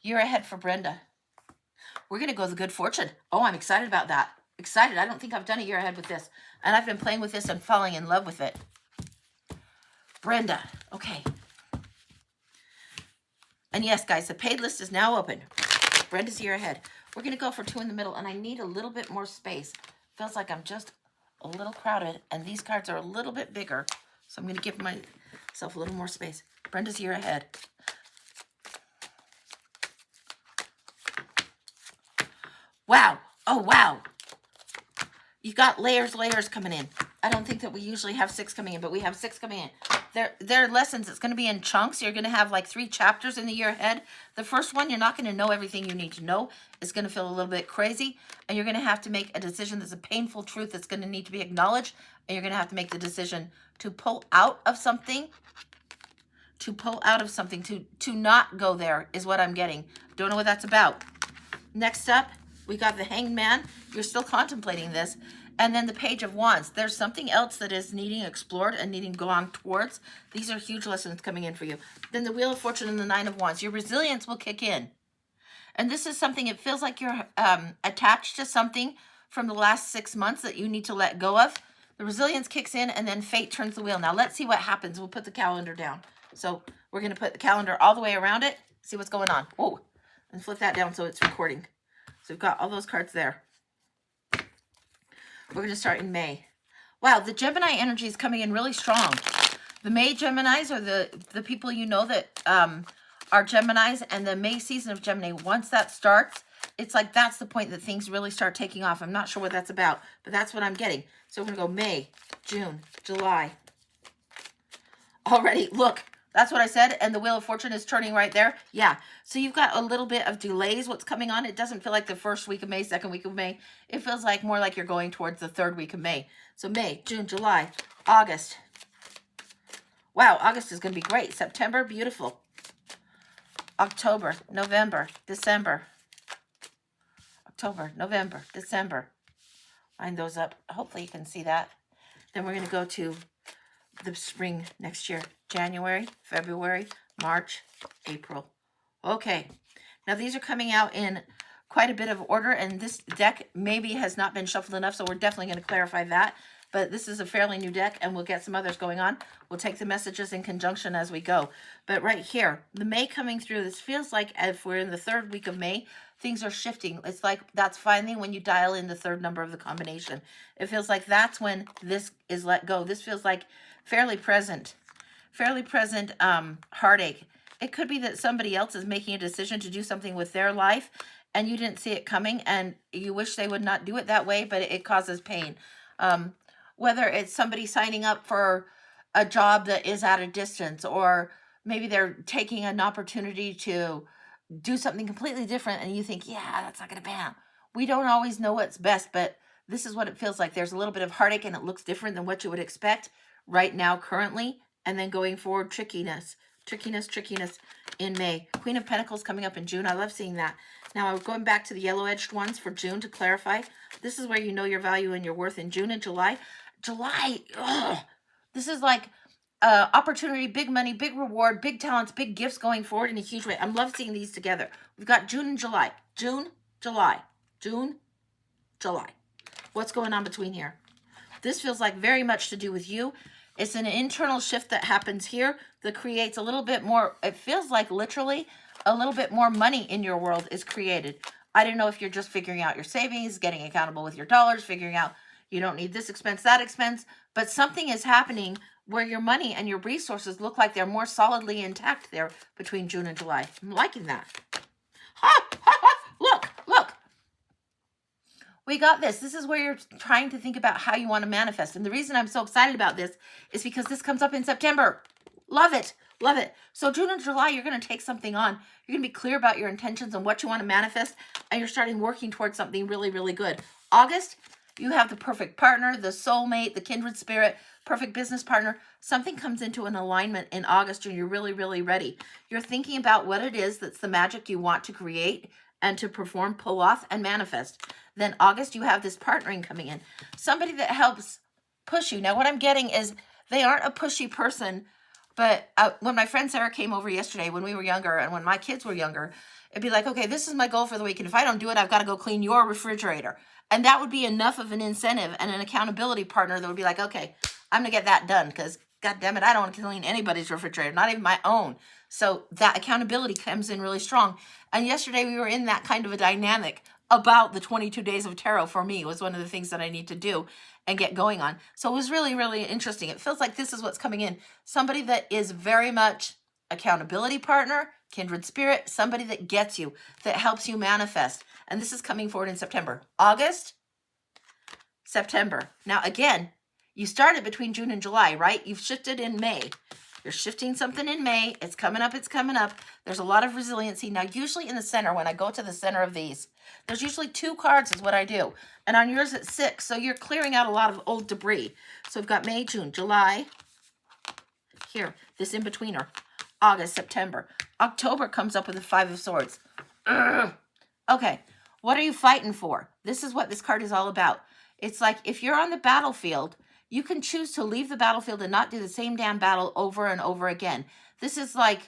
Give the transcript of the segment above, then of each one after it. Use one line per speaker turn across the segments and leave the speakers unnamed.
Year ahead for Brenda. We're going to go the good fortune. Oh, I'm excited about that. Excited. I don't think I've done a year ahead with this. And I've been playing with this and falling in love with it. Brenda. Okay. And yes, guys, the paid list is now open. Brenda's year ahead. We're going to go for 2 in the middle, and I need a little bit more space. Feels like I'm just a little crowded, and these cards are a little bit bigger. So I'm going to give myself a little more space. Brenda's year ahead. Wow. Oh, wow. You got layers coming in. I don't think that we usually have 6 coming in, but we have 6 coming in. They're lessons. It's going to be in chunks. You're going to have like 3 chapters in the year ahead. The first one, you're not going to know everything you need to know. It's going to feel a little bit crazy, and you're going to have to make a decision that's a painful truth that's going to need to be acknowledged, and you're going to have to make the decision to pull out of something, to not go there is what I'm getting. Don't know what that's about. Next up, we got the Hanged Man. You're still contemplating this. And then the Page of Wands. There's something else that is needing explored and needing gone towards. These are huge lessons coming in for you. Then the Wheel of Fortune and the Nine of Wands. Your resilience will kick in. And this is something, it feels like you're attached to something from the last 6 months that you need to let go of. The resilience kicks in, and then fate turns the wheel. Now let's see what happens. We'll put the calendar down. So we're going to put the calendar all the way around it. See what's going on. Whoa. And flip that down so it's recording. So we've got all those cards there. We're going to start in May. Wow, the Gemini energy is coming in really strong. The May Geminis are the people you know that are Geminis, and the May season of Gemini, once that starts, it's like that's the point that things really start taking off. I'm not sure what that's about, but that's what I'm getting. So we're going to go May, June, July. Already, look. That's what I said, and the Wheel of Fortune is turning right there. Yeah, so you've got a little bit of delays, what's coming on. It doesn't feel like the first week of May, second week of May. It feels like more like you're going towards the 3rd week of May. So May, June, July, August. Wow, August is going to be great. September, beautiful. October, November, December. October, November, December. Line those up. Hopefully you can see that. Then we're going to go to the spring next year. January, February, March, April. Okay. Now these are coming out in quite a bit of order, and this deck maybe has not been shuffled enough, so we're definitely going to clarify that. But this is a fairly new deck, and we'll get some others going on. We'll take the messages in conjunction as we go. But right here, the May coming through, this feels like if we're in the 3rd week of May, things are shifting. It's like that's finally when you dial in the 3rd number of the combination. It feels like that's when this is let go. This feels like fairly present heartache. It could be that somebody else is making a decision to do something with their life, and you didn't see it coming, and you wish they would not do it that way, but it causes pain. Whether it's somebody signing up for a job that is at a distance, or maybe they're taking an opportunity to do something completely different, and you think, yeah, that's not going to pan out. We don't always know what's best, but this is what it feels like. There's a little bit of heartache, and it looks different than what you would expect right now, currently. And then going forward, trickiness in May. Queen of Pentacles coming up in June. I love seeing that. Now, going back to the yellow-edged ones for June to clarify. This is where you know your value and your worth in June and July. July, this is like opportunity, big money, big reward, big talents, big gifts going forward in a huge way. I love seeing these together. We've got June and July. June, July. June, July. What's going on between here? This feels like very much to do with you. It's an internal shift that happens here that creates a little bit more, it feels like literally a little bit more money in your world is created. I don't know if you're just figuring out your savings, getting accountable with your dollars, figuring out you don't need this expense, that expense, but something is happening where your money and your resources look like they're more solidly intact there between June and July. I'm liking that. Ha, ha, ha. Look. We got this. This is where you're trying to think about how you want to manifest. And the reason I'm so excited about this is because this comes up in September. Love it. Love it. So June and July, you're going to take something on. You're going to be clear about your intentions and what you want to manifest. And you're starting working towards something really, really good. August, you have the perfect partner, the soulmate, the kindred spirit, perfect business partner. Something comes into an alignment in August and you're really, really ready. You're thinking about what it is that's the magic you want to create and to perform, pull off, and manifest. Then August, you have this partnering coming in. Somebody that helps push you. Now, what I'm getting is they aren't a pushy person But when my friend Sarah came over yesterday, when we were younger and when my kids were younger, it'd be like, okay, this is my goal for the week. And if I don't do it, I've got to go clean your refrigerator. And that would be enough of an incentive and an accountability partner that would be like, okay, I'm going to get that done because, God damn it, I don't want to clean anybody's refrigerator, not even my own. So that accountability comes in really strong. And yesterday we were in that kind of a dynamic about the 22 days of tarot. For me, was one of the things that I need to do and get going on. So it was really, really interesting. It feels like this is what's coming in. Somebody that is very much accountability partner, kindred spirit, somebody that gets you, that helps you manifest. And this is coming forward in September. August, September. Now, again, you started between June and July, right? You've shifted in May. You're shifting something in May. It's coming up. It's coming up. There's a lot of resiliency. Now, usually in the center, when I go to the center of these, there's usually 2 cards is what I do. And on yours, it's 6. So you're clearing out a lot of old debris. So we've got May, June, July. Here, this in-betweener. August, September. October comes up with the 5 of Swords. Ugh. Okay, what are you fighting for? This is what this card is all about. It's like if you're on the battlefield, you can choose to leave the battlefield and not do the same damn battle over and over again. This is like,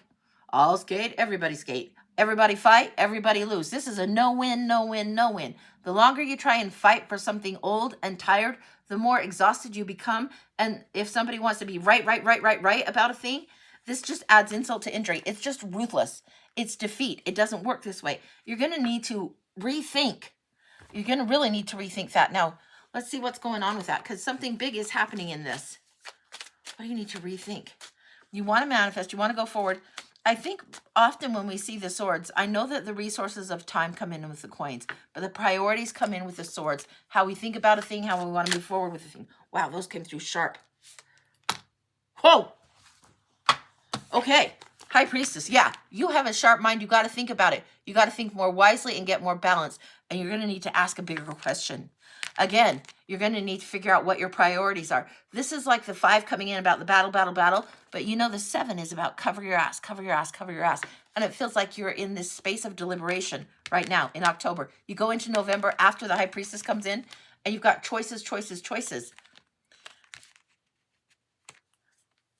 all skate, everybody skate. Everybody fight, everybody lose. This is a no-win, no-win, no-win. The longer you try and fight for something old and tired, the more exhausted you become. And if somebody wants to be right about a thing, this just adds insult to injury. It's just ruthless. It's defeat. It doesn't work this way. You're going to need to rethink. You're going to really need to rethink that. Now, let's see what's going on with that, because something big is happening in this. What do you need to rethink? You want to manifest. You want to go forward. I think often when we see the swords, I know that the resources of time come in with the coins, but the priorities come in with the swords. How we think about a thing, how we want to move forward with a thing. Wow, those came through sharp. Whoa! Okay, High Priestess. Yeah, you have a sharp mind. You got to think about it. You got to think more wisely and get more balance. And you're going to need to ask a bigger question. Again, you're going to need to figure out what your priorities are. This is like the 5 coming in about the battle. But you know the 7 is about cover your ass. And it feels like you're in this space of deliberation right now in October. You go into November after the High Priestess comes in, and you've got choices.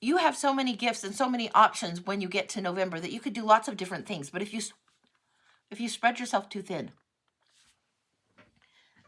You have so many gifts and so many options when you get to November that you could do lots of different things. But if you spread yourself too thin,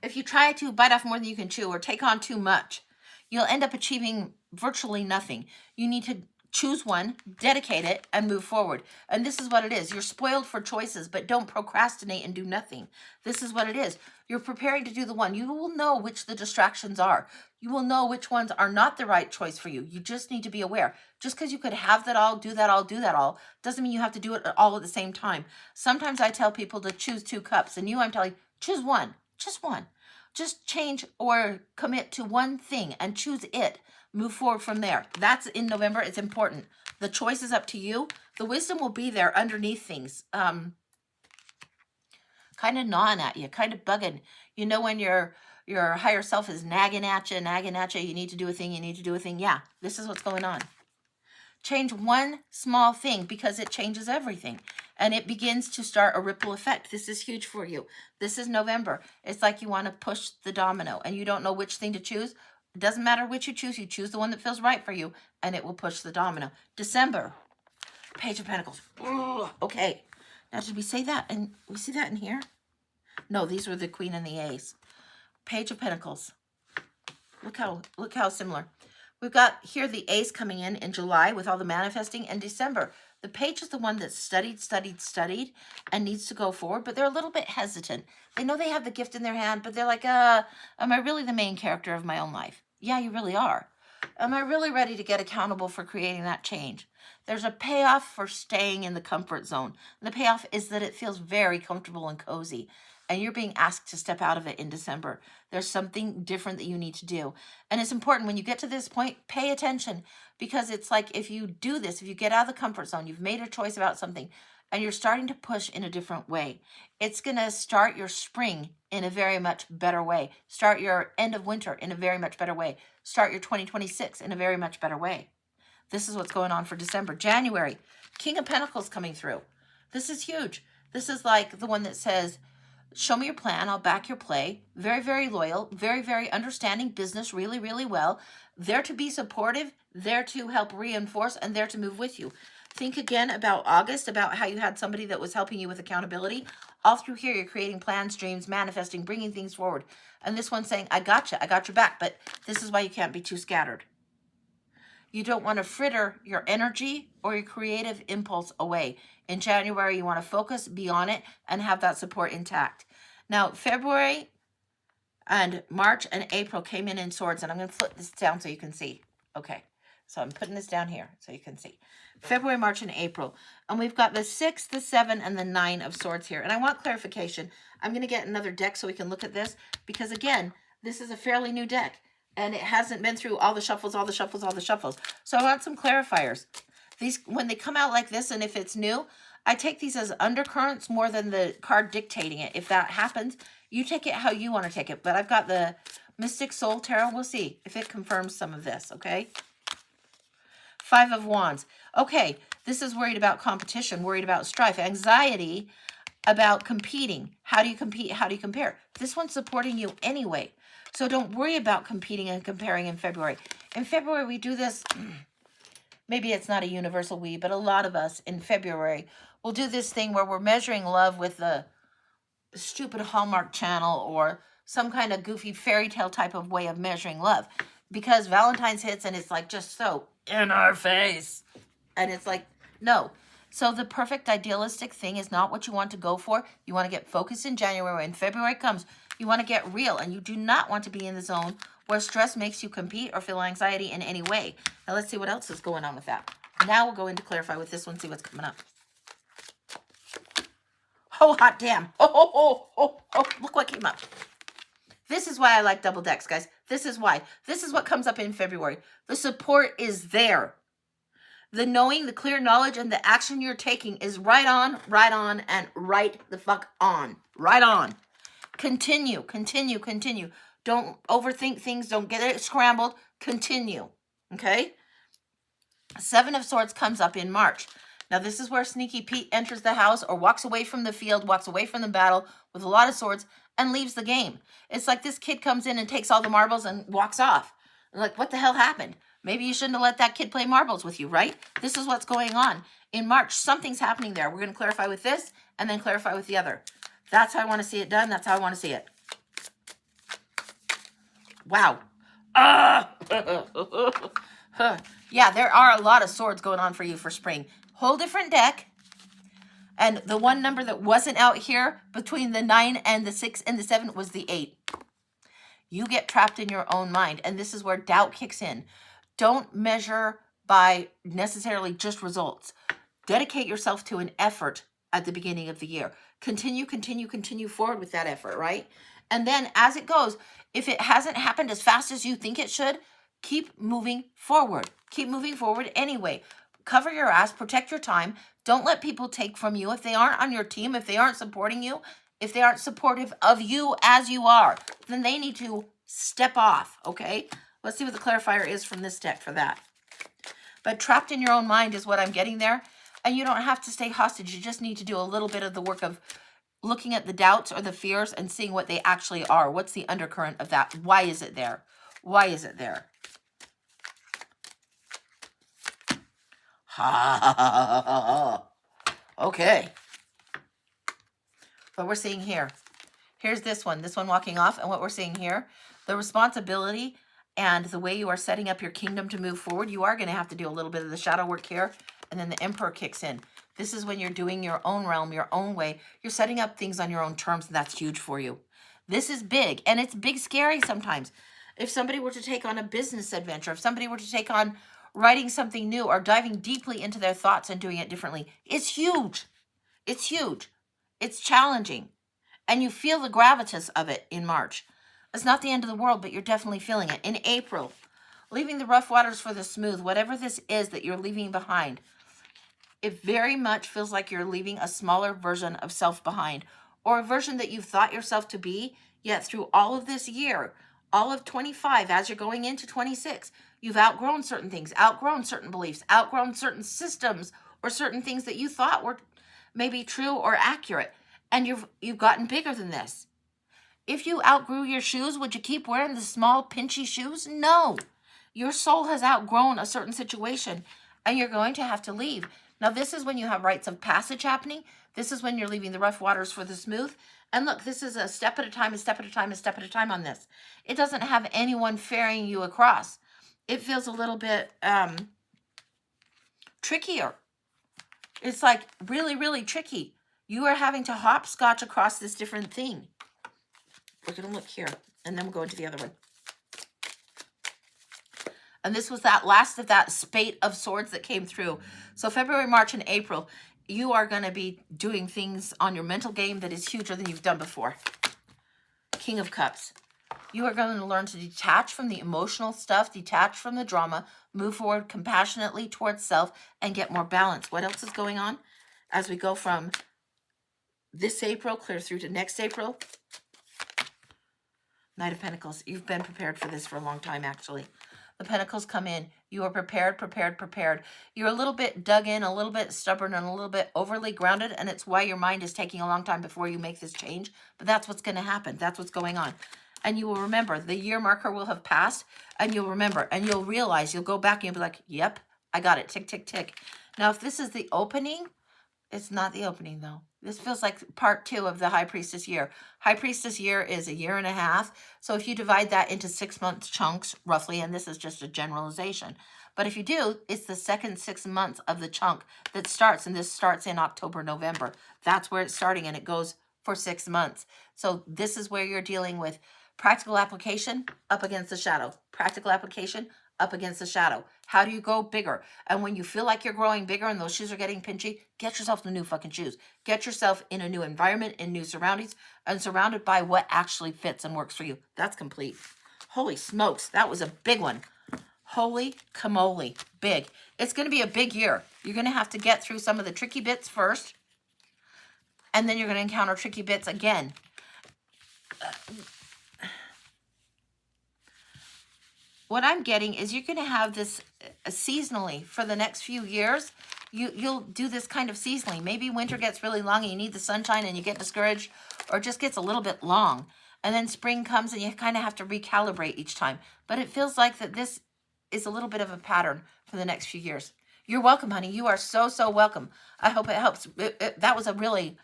if you try to bite off more than you can chew or take on too much, you'll end up achieving virtually nothing. You need to choose one, dedicate it, and move forward. And this is what it is. You're spoiled for choices, but don't procrastinate and do nothing. This is what it is. You're preparing to do the one. You will know which the distractions are. You will know which ones are not the right choice for you. You just need to be aware. Just because you could have that all, do that all, doesn't mean you have to do it all at the same time. Sometimes I tell people to choose 2 cups, and I'm telling you, choose one. Just one. Just change or commit to one thing and choose it. Move forward from there. That's in November. It's important. The choice is up to you. The wisdom will be there underneath things. Kind of gnawing at you, kind of bugging. You know when your higher self is nagging at you, you need to do a thing, Yeah, this is what's going on. Change one small thing because it changes everything. And it begins to start a ripple effect. This is huge for you. This is November. It's like you want to push the domino and you don't know which thing to choose. It doesn't matter which you choose the one that feels right for you, and it will push the domino. December, Page of Pentacles. Ugh, okay. Now, did we say that? And we see that in here? No, these were the Queen and the Ace. Page of Pentacles. Look how similar. We've got here the Ace coming in July with all the manifesting, and December. The Page is the one that's studied, and needs to go forward, but they're a little bit hesitant. They know they have the gift in their hand, but they're like, am I really the main character of my own life? Yeah, you really are. Am I really ready to get accountable for creating that change? There's a payoff for staying in the comfort zone. And the payoff is that it feels very comfortable and cozy. And you're being asked to step out of it in December. There's something different that you need to do. And it's important when you get to this point, pay attention. Because it's like if you do this, if you get out of the comfort zone, you've made a choice about something, and you're starting to push in a different way, it's going to start your spring in a very much better way. Start your end of winter in a very much better way. Start your 2026 in a very much better way. This is what's going on for December. January, King of Pentacles coming through. This is huge. This is like the one that says, show me your plan. I'll back your play. Very, very loyal. Very, very understanding business really, really well. There to be supportive, there to help reinforce, and there to move with you. Think again about August, about how you had somebody that was helping you with accountability. All through here, you're creating plans, dreams, manifesting, bringing things forward. And this one's saying, I got your back, but this is why you can't be too scattered. You don't want to fritter your energy or your creative impulse away. In January, you want to focus, be on it, and have that support intact. Now, February and March and April came in swords, and I'm going to flip this down so you can see. Okay, so I'm putting this down here so you can see. February, March, and April. And we've got the 6, the 7, and the 9 of swords here. And I want clarification. I'm going to get another deck so we can look at this, because again, this is a fairly new deck, and it hasn't been through all the shuffles. So I want some clarifiers. These, when they come out like this, and if it's new, I take these as undercurrents more than the card dictating it. If that happens, you take it how you want to take it. But I've got the Mystic Soul Tarot. We'll see if it confirms some of this, okay? 5 of Wands. Okay, this is worried about competition, worried about strife, anxiety about competing. How do you compete? How do you compare? This one's supporting you anyway. So don't worry about competing and comparing in February. In February, we do this, maybe it's not a universal we, but a lot of us in February will do this thing where we're measuring love with the stupid Hallmark Channel or some kind of goofy fairy tale type of way of measuring love, because Valentine's hits and it's like just so in our face, and it's like, no. So the perfect idealistic thing is not what you want to go for. You want to get focused in January. When February comes, you want to get real, and you do not want to be in the zone where stress makes you compete or feel anxiety in any way. Now let's see what else is going on with that. Now we'll go into clarify with this one, see what's coming up. Oh, hot damn. Oh, look what came up. This is why I like double decks, guys. This is why. This is what comes up in February. The support is there. The knowing, the clear knowledge, and the action you're taking is right on, and right the fuck on. Right on. Continue. Don't overthink things. Don't get it scrambled. Continue. Okay? 7 of Swords comes up in March. Now, this is where Sneaky Pete enters the house or walks away from the field, walks away from the battle with a lot of swords and leaves the game. It's like this kid comes in and takes all the marbles and walks off. Like, what the hell happened? Maybe you shouldn't have let that kid play marbles with you, right? This is what's going on. In March, something's happening there. We're going to clarify with this and then clarify with the other. That's how I want to see it done. That's how I want to see it. Wow. Yeah, there are a lot of swords going on for you for spring. Whole different deck. And the one number that wasn't out here between the 9 and the 6 and the 7 was the 8. You get trapped in your own mind. And this is where doubt kicks in. Don't measure by necessarily just results. Dedicate yourself to an effort at the beginning of the year. Continue forward with that effort, right? And then as it goes, if it hasn't happened as fast as you think it should, keep moving forward. Keep moving forward anyway. Cover your ass, protect your time. Don't let people take from you. If they aren't on your team, if they aren't supporting you, if they aren't supportive of you as you are, then they need to step off, okay? Let's see what the clarifier is from this deck for that. But trapped in your own mind is what I'm getting there. And you don't have to stay hostage. You just need to do a little bit of the work of looking at the doubts or the fears and seeing what they actually are. What's the undercurrent of that? Why is it there? Why is it there? Okay. What we're seeing here. Here's this one walking off, and what we're seeing here, the responsibility and the way you are setting up your kingdom to move forward, you are going to have to do a little bit of the shadow work here, and then the Emperor kicks in. This is when you're doing your own realm, your own way. You're setting up things on your own terms, and that's huge for you. This is big, and it's big scary sometimes. If somebody were to take on a business adventure, if somebody were to take on writing something new or diving deeply into their thoughts and doing it differently, it's huge. It's huge. It's challenging. And you feel the gravitas of it in March. It's not the end of the world, but you're definitely feeling it. In April, leaving the rough waters for the smooth, whatever this is that you're leaving behind, it very much feels like you're leaving a smaller version of self behind, or a version that you've thought yourself to be, yet through all of this year, all of 25, as you're going into 26, you've outgrown certain things, outgrown certain beliefs, outgrown certain systems, or certain things that you thought were maybe true or accurate, and you've gotten bigger than this. If you outgrew your shoes, would you keep wearing the small, pinchy shoes? No. Your soul has outgrown a certain situation and you're going to have to leave. Now, this is when you have rites of passage happening. This is when you're leaving the rough waters for the smooth. And look, this is a step at a time, a step at a time, a step at a time on this. It doesn't have anyone ferrying you across. It feels a little bit trickier. It's like really, really tricky. You are having to hopscotch across this different thing. We're going to look here, and then we'll go into the other one. And this was that last of that spate of swords that came through. So February, March, and April, you are going to be doing things on your mental game that is huger than you've done before. King of Cups. You are going to learn to detach from the emotional stuff, detach from the drama, move forward compassionately towards self, and get more balance. What else is going on as we go from this April clear through to next April? Knight of Pentacles. You've been prepared for this for a long time, actually. The Pentacles come in. You are prepared, prepared, prepared. You're a little bit dug in, a little bit stubborn, and a little bit overly grounded, and it's why your mind is taking a long time before you make this change. But that's what's going to happen. That's what's going on. And you will remember. The year marker will have passed, and you'll remember. And you'll realize, you'll go back and you'll be like, yep, I got it. Tick, tick, tick. Now, if this is the opening, it's not the opening, though. This feels like part 2 of the High Priestess year. High Priestess year is a year and a half. So if you divide that into 6-month chunks, roughly, and this is just a generalization. But if you do, it's the second 6 months of the chunk that starts, and this starts in October, November. That's where it's starting, and it goes for 6 months. So this is where you're dealing with practical application up against the shadow. Practical application up against the shadow. How do you go bigger? And when you feel like you're growing bigger and those shoes are getting pinchy, get yourself the new fucking shoes. Get yourself in a new environment, in new surroundings, and surrounded by what actually fits and works for you. That's complete. Holy smokes, that was a big one. Holy camole, big. It's going to be a big year. You're going to have to get through some of the tricky bits first, and then you're going to encounter tricky bits again. What I'm getting is you're going to have this seasonally for the next few years. You'll do this kind of seasonally. Maybe winter gets really long and you need the sunshine and you get discouraged, or it just gets a little bit long. And then spring comes and you kind of have to recalibrate each time. But it feels like that this is a little bit of a pattern for the next few years. You're welcome, honey. You are so, so welcome. I hope it helps. That was a really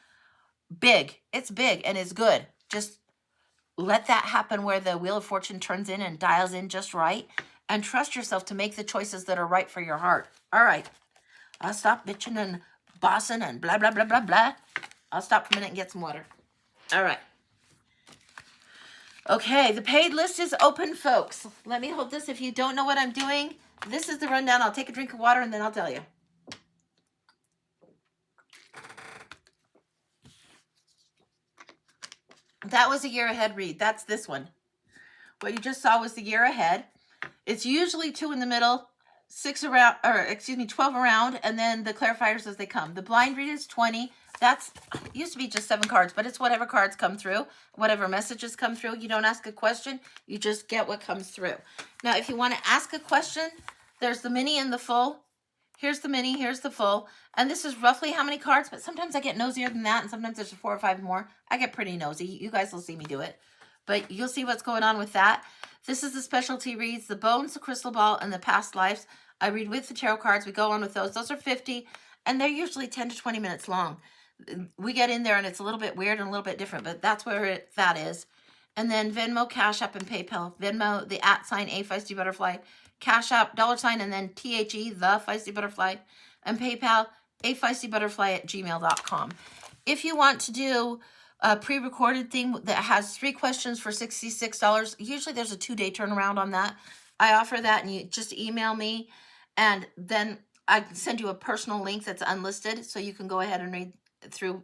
big. It's big and it's good. Just let that happen where the Wheel of Fortune turns in and dials in just right. And trust yourself to make the choices that are right for your heart. All right. I'll stop bitching and bossing and blah, blah, blah, blah, blah. I'll stop for a minute and get some water. All right. Okay, the paid list is open, folks. Let me hold this. If you don't know what I'm doing, this is the rundown. I'll take a drink of water and then I'll tell you. That was a year ahead read. That's this one. What you just saw was the year ahead. It's usually 2 in the middle, 12 around, and then the clarifiers as they come. The blind read is 20. That's used to be just 7 cards, but it's whatever cards come through, whatever messages come through. You don't ask a question, you just get what comes through. Now, if you want to ask a question, there's the mini and the full. Here's the mini, here's the full. And this is roughly how many cards, but sometimes I get nosier than that, and sometimes there's 4 or 5 more. I get pretty nosy. You guys will see me do it. But you'll see what's going on with that. This is the specialty reads, the bones, the crystal ball, and the past lives. I read with the tarot cards. We go on with those. Those are 50, and they're usually 10 to 20 minutes long. We get in there, and it's a little bit weird and a little bit different, but that's where that is. And then Venmo, Cash App, and PayPal. Venmo, the @ A Feisty Butterfly. Cash App, $, and then THE, the Feisty Butterfly. And PayPal, afeistybutterfly@gmail.com. If you want to do a pre-recorded thing that has 3 questions for $66, usually there's a 2-day turnaround on that. I offer that, and you just email me, and then I can send you a personal link that's unlisted, so you can go ahead and read through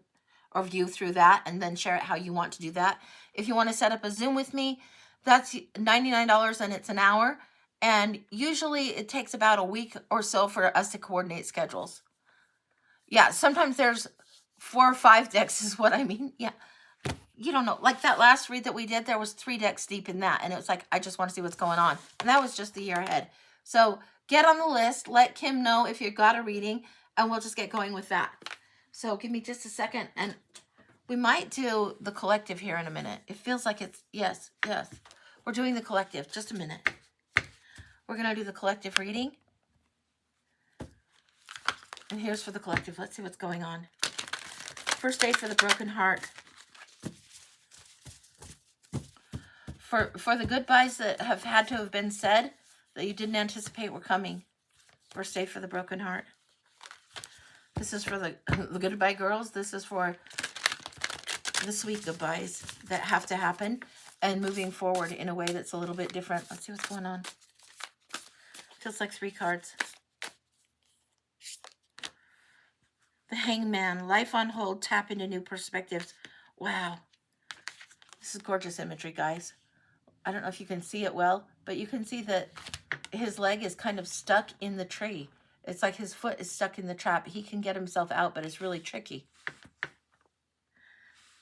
or view through that, and then share it how you want to do that. If you want to set up a Zoom with me, that's $99, and it's an hour. And usually it takes about a week or so for us to coordinate schedules. Yeah, sometimes there's 4 or 5 decks is what I mean. Yeah. You don't know. Like that last read that we did, there was 3 decks deep in that. And it was like, I just want to see what's going on. And that was just the year ahead. So get on the list. Let Kim know if you got a reading. And we'll just get going with that. So give me just a second. And we might do the collective here in a minute. It feels like it's, yes. We're doing the collective. Just a minute. We're going to do the collective reading. And here's for the collective. Let's see what's going on. First aid for the broken heart. For the goodbyes that have had to have been said that you didn't anticipate were coming. First aid for the broken heart. This is for the goodbye girls. This is for the sweet goodbyes that have to happen and moving forward in a way that's a little bit different. Let's see what's going on. Feels like 3 cards. The Hangman. Life on hold. Tap into new perspectives. Wow. This is gorgeous imagery, guys. I don't know if you can see it well, but you can see that his leg is kind of stuck in the tree. It's like his foot is stuck in the trap. He can get himself out, but it's really tricky.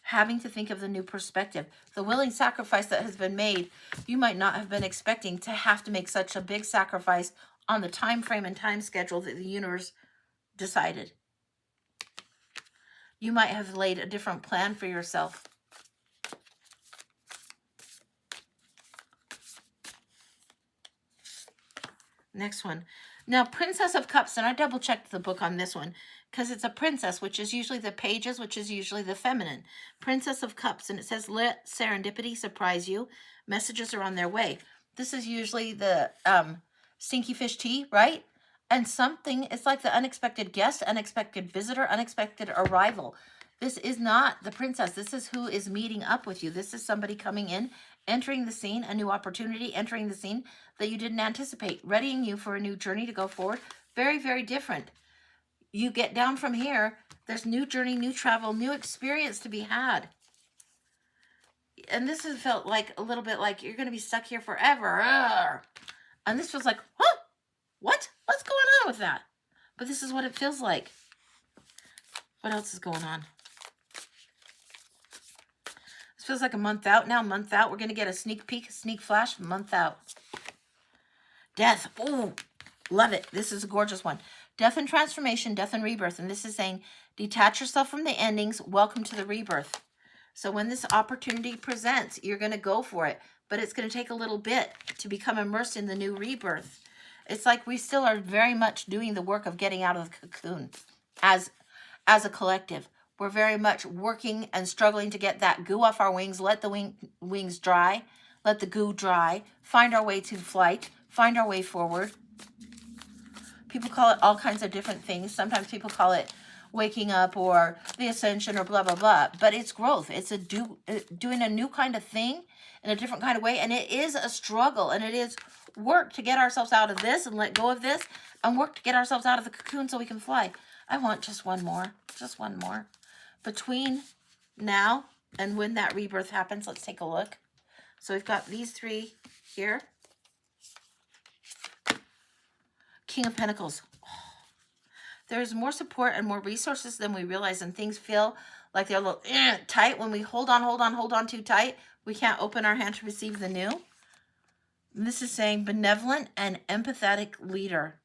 Having to think of the new perspective. The willing sacrifice that has been made, you might not have been expecting to have to make such a big sacrifice on the time frame and time schedule that the universe decided. You might have laid a different plan for yourself. Next one. Now, Princess of Cups, and I double-checked the book on this one, because it's a princess, which is usually the pages, which is usually the feminine. Princess of Cups, and it says, let serendipity surprise you. Messages are on their way. This is usually the stinky fish tea, right? And something, it's like the unexpected guest, unexpected visitor, unexpected arrival. This is not the princess. This is who is meeting up with you. This is somebody coming in, entering the scene, a new opportunity, entering the scene that you didn't anticipate, readying you for a new journey to go forward. Very, very different. You get down from here, there's new journey, new travel, new experience to be had. And this has felt like a little bit like you're going to be stuck here forever. Arr! And this feels like, huh? What? What's going on with that? But this is what it feels like. What else is going on? This feels like a month out now, month out. We're going to get a sneak peek, a sneak flash, month out. Death. Oh, love it. This is a gorgeous one. Death and transformation, death and rebirth. And this is saying, detach yourself from the endings. Welcome to the rebirth. So when this opportunity presents, you're going to go for it. But it's going to take a little bit to become immersed in the new rebirth. It's like we still are very much doing the work of getting out of the cocoon as a collective. We're very much working and struggling to get that goo off our wings, let the wings dry, let the goo dry, find our way to flight, find our way forward. People call it all kinds of different things. Sometimes people call it waking up or the ascension or blah, blah, blah. But it's growth. It's doing a new kind of thing in a different kind of way. And it is a struggle. And it is work to get ourselves out of this and let go of this. And work to get ourselves out of the cocoon so we can fly. I want just one more. Just one more. Between now and when that rebirth happens, let's take a look. So we've got these 3 here. King of Pentacles. There's more support and more resources than we realize, and things feel like they're a little tight. When we hold on too tight, we can't open our hand to receive the new. And this is saying benevolent and empathetic leader.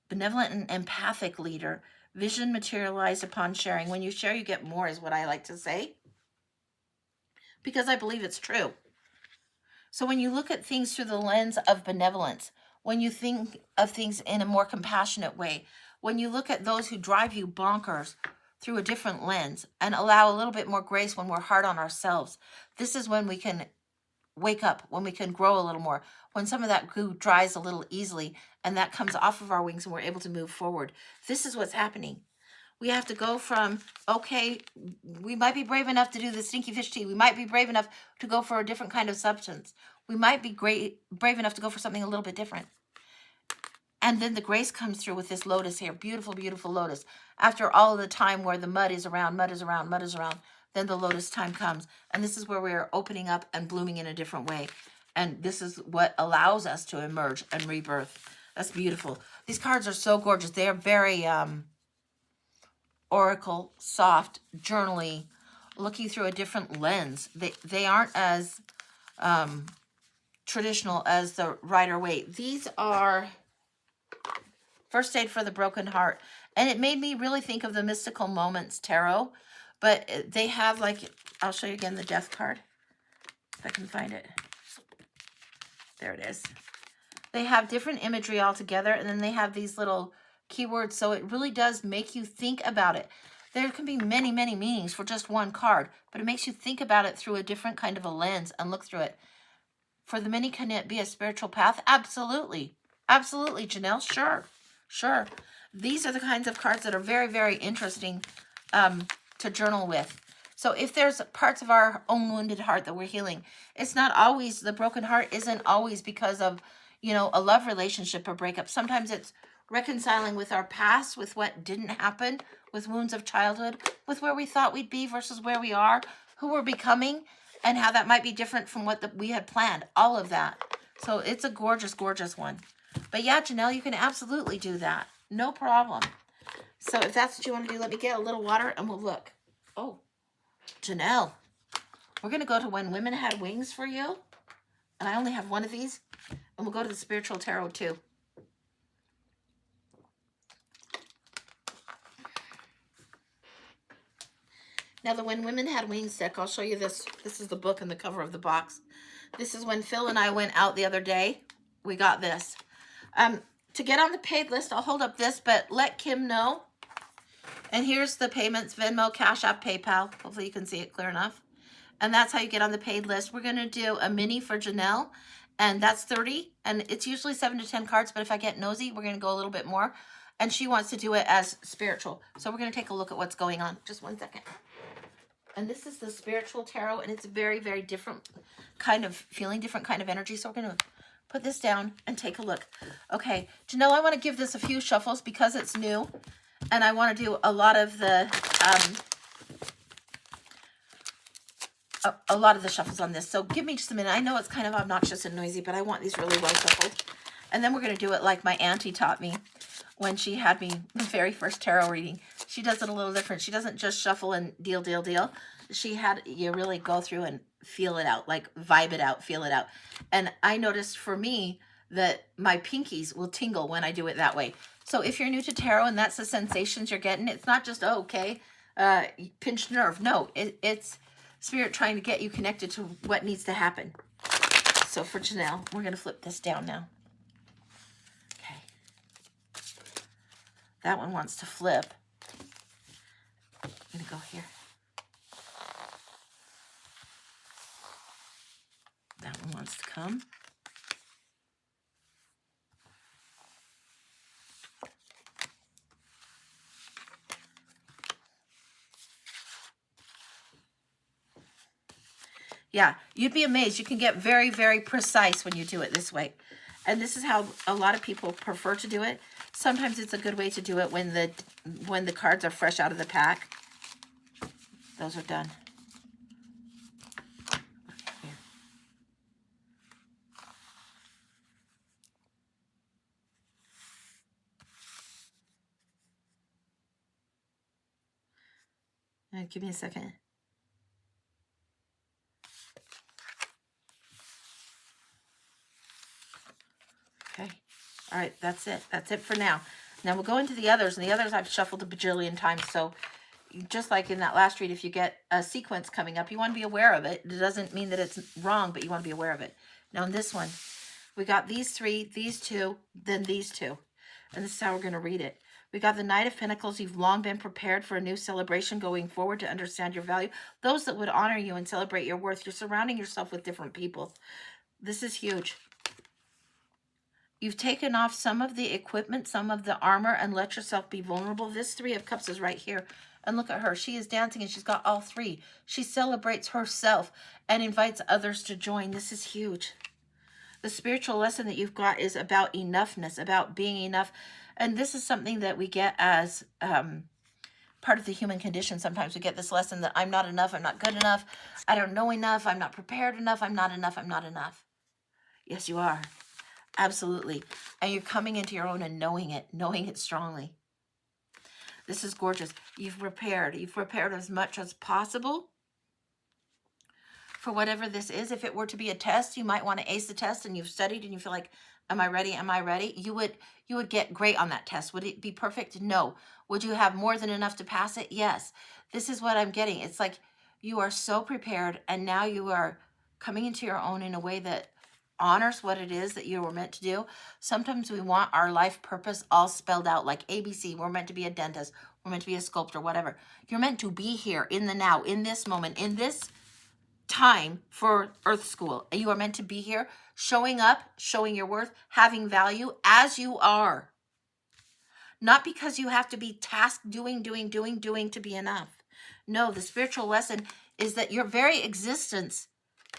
Benevolent and empathic leader. Vision materialized upon sharing. When you share, you get more is what I like to say. Because I believe it's true. So when you look at things through the lens of benevolence, when you think of things in a more compassionate way, when you look at those who drive you bonkers through a different lens and allow a little bit more grace when we're hard on ourselves, this is when we can wake up, when we can grow a little more, when some of that goo dries a little easily and that comes off of our wings and we're able to move forward. This is what's happening. We have to go from, okay, we might be brave enough to do the stinky fish tea. We might be brave enough to go for a different kind of substance. We might be brave enough to go for something a little bit different. And then the grace comes through with this lotus here. Beautiful, beautiful lotus. After all of the time where the mud is around, then the lotus time comes. And this is where we're opening up and blooming in a different way. And this is what allows us to emerge and rebirth. That's beautiful. These cards are so gorgeous. They are very oracle, soft, journaly, looking through a different lens. They aren't as traditional as the Rider-Waite. These are First Aid for the Broken Heart. And it made me really think of the Mystical Moments Tarot. But they have, like, I'll show you again the Death card. If I can find it. There it is. They have different imagery altogether, and then they have these little keywords, so it really does make you think about it. There can be many, many meanings for just one card, but it makes you think about it through a different kind of a lens and look through it. For the many, can it be a spiritual path? Absolutely. Absolutely, Janelle. Sure. Sure. These are the kinds of cards that are very, very interesting to journal with. So if there's parts of our own wounded heart that we're healing, it's not always, the broken heart isn't always because of, you know, a love relationship or breakup. Sometimes it's reconciling with our past, with what didn't happen, with wounds of childhood, with where we thought we'd be versus where we are, who we're becoming, and how that might be different from what we had planned. All of that. So it's a gorgeous, gorgeous one. But yeah, Janelle, you can absolutely do that. No problem. So if that's what you want to do, let me get a little water and we'll look. Oh, Janelle, we're going to go to When Women Had Wings for you. And I only have one of these. And we'll go to the Spiritual Tarot too. Now the When Women Had Wings deck, I'll show you this. This is the book and the cover of the box. This is when Phil and I went out the other day. We got this. To get on the paid list, I'll hold up this, but let Kim know. And here's the payments: Venmo, Cash App, PayPal. Hopefully you can see it clear enough. And that's how you get on the paid list. We're going to do a mini for Janelle, and that's 30. And it's usually 7 to 10 cards, but if I get nosy, we're going to go a little bit more. And she wants to do it as spiritual. So we're going to take a look at what's going on. Just one second. And this is the Spiritual Tarot, and it's very, very different kind of feeling, different kind of energy. So we're going to put this down and take a look. Okay, Janelle, I want to give this a few shuffles because it's new. And I want to do a lot of the shuffles on this. So give me just a minute. I know it's kind of obnoxious and noisy, but I want these really well shuffled. And then we're going to do it like my auntie taught me when she had me the very first tarot reading. She does it a little different. She doesn't just shuffle and deal. She had you really go through and feel it out, like vibe it out, feel it out. And I noticed for me that my pinkies will tingle when I do it that way. So if you're new to tarot and that's the sensations you're getting, it's not just, oh, okay, pinched nerve. No, it's Spirit trying to get you connected to what needs to happen. So for Janelle, we're going to flip this down now. Okay. That one wants to flip. I'm going to go here. That one wants to come. Yeah, you'd be amazed. You can get very, very precise when you do it this way. And this is how a lot of people prefer to do it. Sometimes it's a good way to do it when the cards are fresh out of the pack. Those are done. Here. Give me a second. Okay. All right, that's it. That's it for now. Now we'll go into the others, and the others I've shuffled a bajillion times. So just like in that last read, if you get a sequence coming up, you want to be aware of it. It doesn't mean that it's wrong, but you want to be aware of it. Now in this one, we got these three, these two, then these two. And this is how we're going to read it. We got the Knight of Pentacles. You've long been prepared for a new celebration going forward to understand your value. Those that would honor you and celebrate your worth. You're surrounding yourself with different people. This is huge. You've taken off some of the equipment, some of the armor, and let yourself be vulnerable. This Three of Cups is right here. And look at her. She is dancing, and she's got all three. She celebrates herself and invites others to join. This is huge. The spiritual lesson that you've got is about enoughness, about being enough. And this is something that we get as part of the human condition. Sometimes we get this lesson that I'm not enough, I'm not good enough, I don't know enough, I'm not prepared enough, I'm not enough, I'm not enough. Yes, you are. Absolutely. And you're coming into your own and knowing it strongly. This is gorgeous. You've prepared as much as possible for whatever this is. If it were to be a test, you might want to ace the test, and you've studied and you feel like, am I ready? Am I ready? You would get great on that test. Would it be perfect? No. Would you have more than enough to pass it? Yes. This is what I'm getting. It's like you are so prepared, and now you are coming into your own in a way that honors what it is that you were meant to do. Sometimes we want our life purpose all spelled out like ABC. We're meant to be a dentist. We're meant to be a sculptor, whatever. You're meant to be here in the now, in this moment, in this time for Earth School. You are meant to be here, showing up, showing your worth, having value as you are. Not because you have to be tasked doing to be enough. No, the spiritual lesson is that your very existence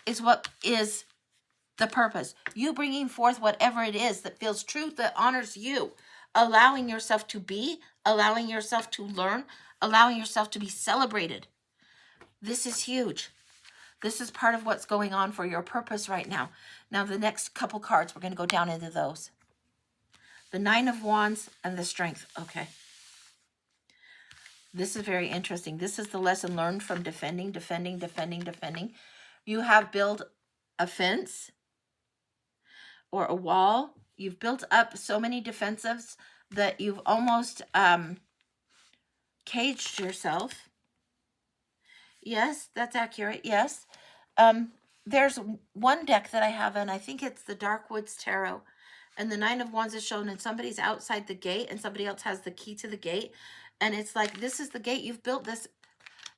is what is the purpose. You bringing forth whatever it is that feels true, that honors you, allowing yourself to be, allowing yourself to learn, allowing yourself to be celebrated. This is huge. This is part of what's going on for your purpose right now. Now, the next couple cards, we're going to go down into those. The Nine of Wands and the Strength. Okay. This is very interesting. This is the lesson learned from defending. You have built a fence or a wall. You've built up so many defensives that you've almost caged yourself. Yes, that's accurate. Yes. There's one deck that I have, and I think it's the Darkwoods Tarot. And the Nine of Wands is shown, and somebody's outside the gate, and somebody else has the key to the gate. And it's like, this is the gate. You've built this.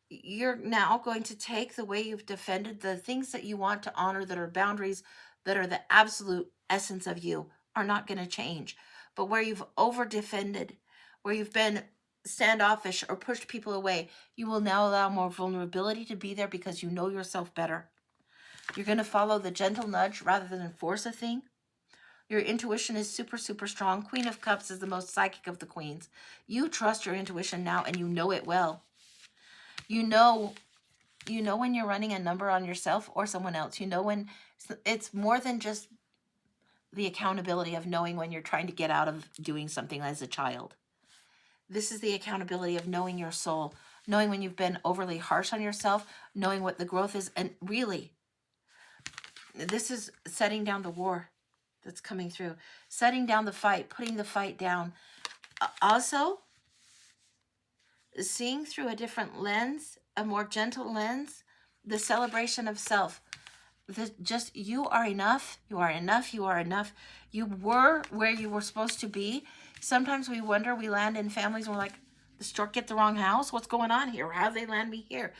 You're now going to take the way you've defended the things that you want to honor, that are boundaries, that are the absolute essence of you, are not going to change. But where you've over defended, where you've been standoffish or pushed people away, you will now allow more vulnerability to be there because you know yourself better. You're going to follow the gentle nudge rather than force a thing. Your intuition is super, super strong. Queen of Cups is the most psychic of the queens. You trust your intuition now, and you know it well. You know when you're running a number on yourself or someone else. You know when it's more than just the accountability of knowing when you're trying to get out of doing something as a child. This is the accountability of knowing your soul, knowing when you've been overly harsh on yourself, knowing what the growth is. And really, this is setting down the war that's coming through, setting down the fight, putting the fight down. Also, seeing through a different lens, a more gentle lens, the celebration of self. You are enough, you are enough, you are enough. You were where you were supposed to be. Sometimes we wonder, we land in families and we're like, the stork get the wrong house? What's going on here? How did they land me here?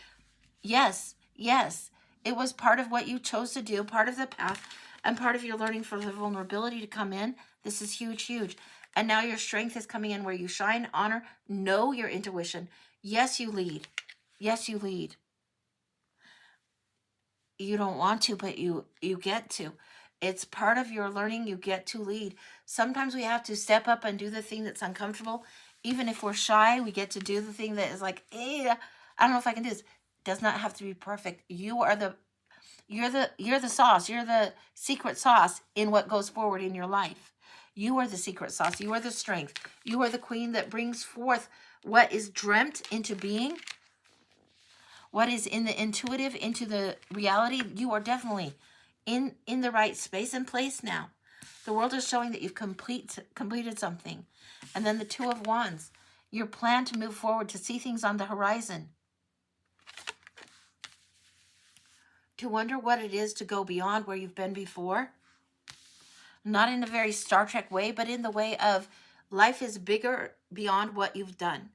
Yes. It was part of what you chose to do, part of the path, and part of your learning for the vulnerability to come in. This is huge. And now your strength is coming in where you shine, honor, know your intuition. Yes, you lead. You don't want to, but you get to. It's part of your learning. You get to lead. Sometimes we have to step up and do the thing that's uncomfortable. Even if we're shy, we get to do the thing that is like, I don't know if I can do this. It does not have to be perfect. You're the sauce. You're the secret sauce in what goes forward in your life. You are the secret sauce. You are the strength. You are the queen that brings forth what is dreamt into being. What is in the intuitive into the reality. You are definitely in the right space and place now. The world is showing that you've completed something. And then the Two of Wands, your plan to move forward, to see things on the horizon, to wonder what it is to go beyond where you've been before. Not in a very Star Trek way, but in the way of life is bigger beyond what you've done.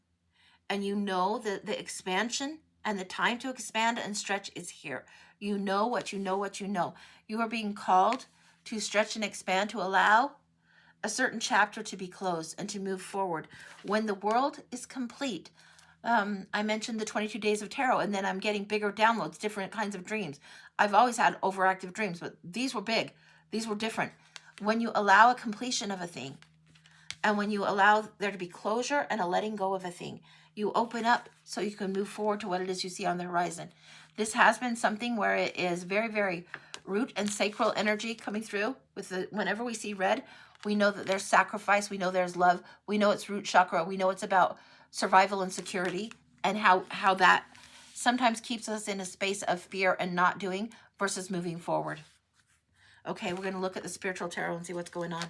And you know that the expansion and the time to expand and stretch is here. You know what you know. You are being called to stretch and expand, to allow a certain chapter to be closed and to move forward. When the world is complete, I mentioned the 22 days of tarot, and then I'm getting bigger downloads, different kinds of dreams. I've always had overactive dreams, but these were big. These were different. When you allow a completion of a thing, and when you allow there to be closure and a letting go of a thing, you open up so you can move forward to what it is you see on the horizon. This has been something where it is very, very root and sacral energy coming through. Whenever we see red, we know that there's sacrifice. We know there's love. We know it's root chakra. We know it's about survival and security, and how that sometimes keeps us in a space of fear and not doing versus moving forward. Okay, we're going to look at the spiritual tarot and see what's going on.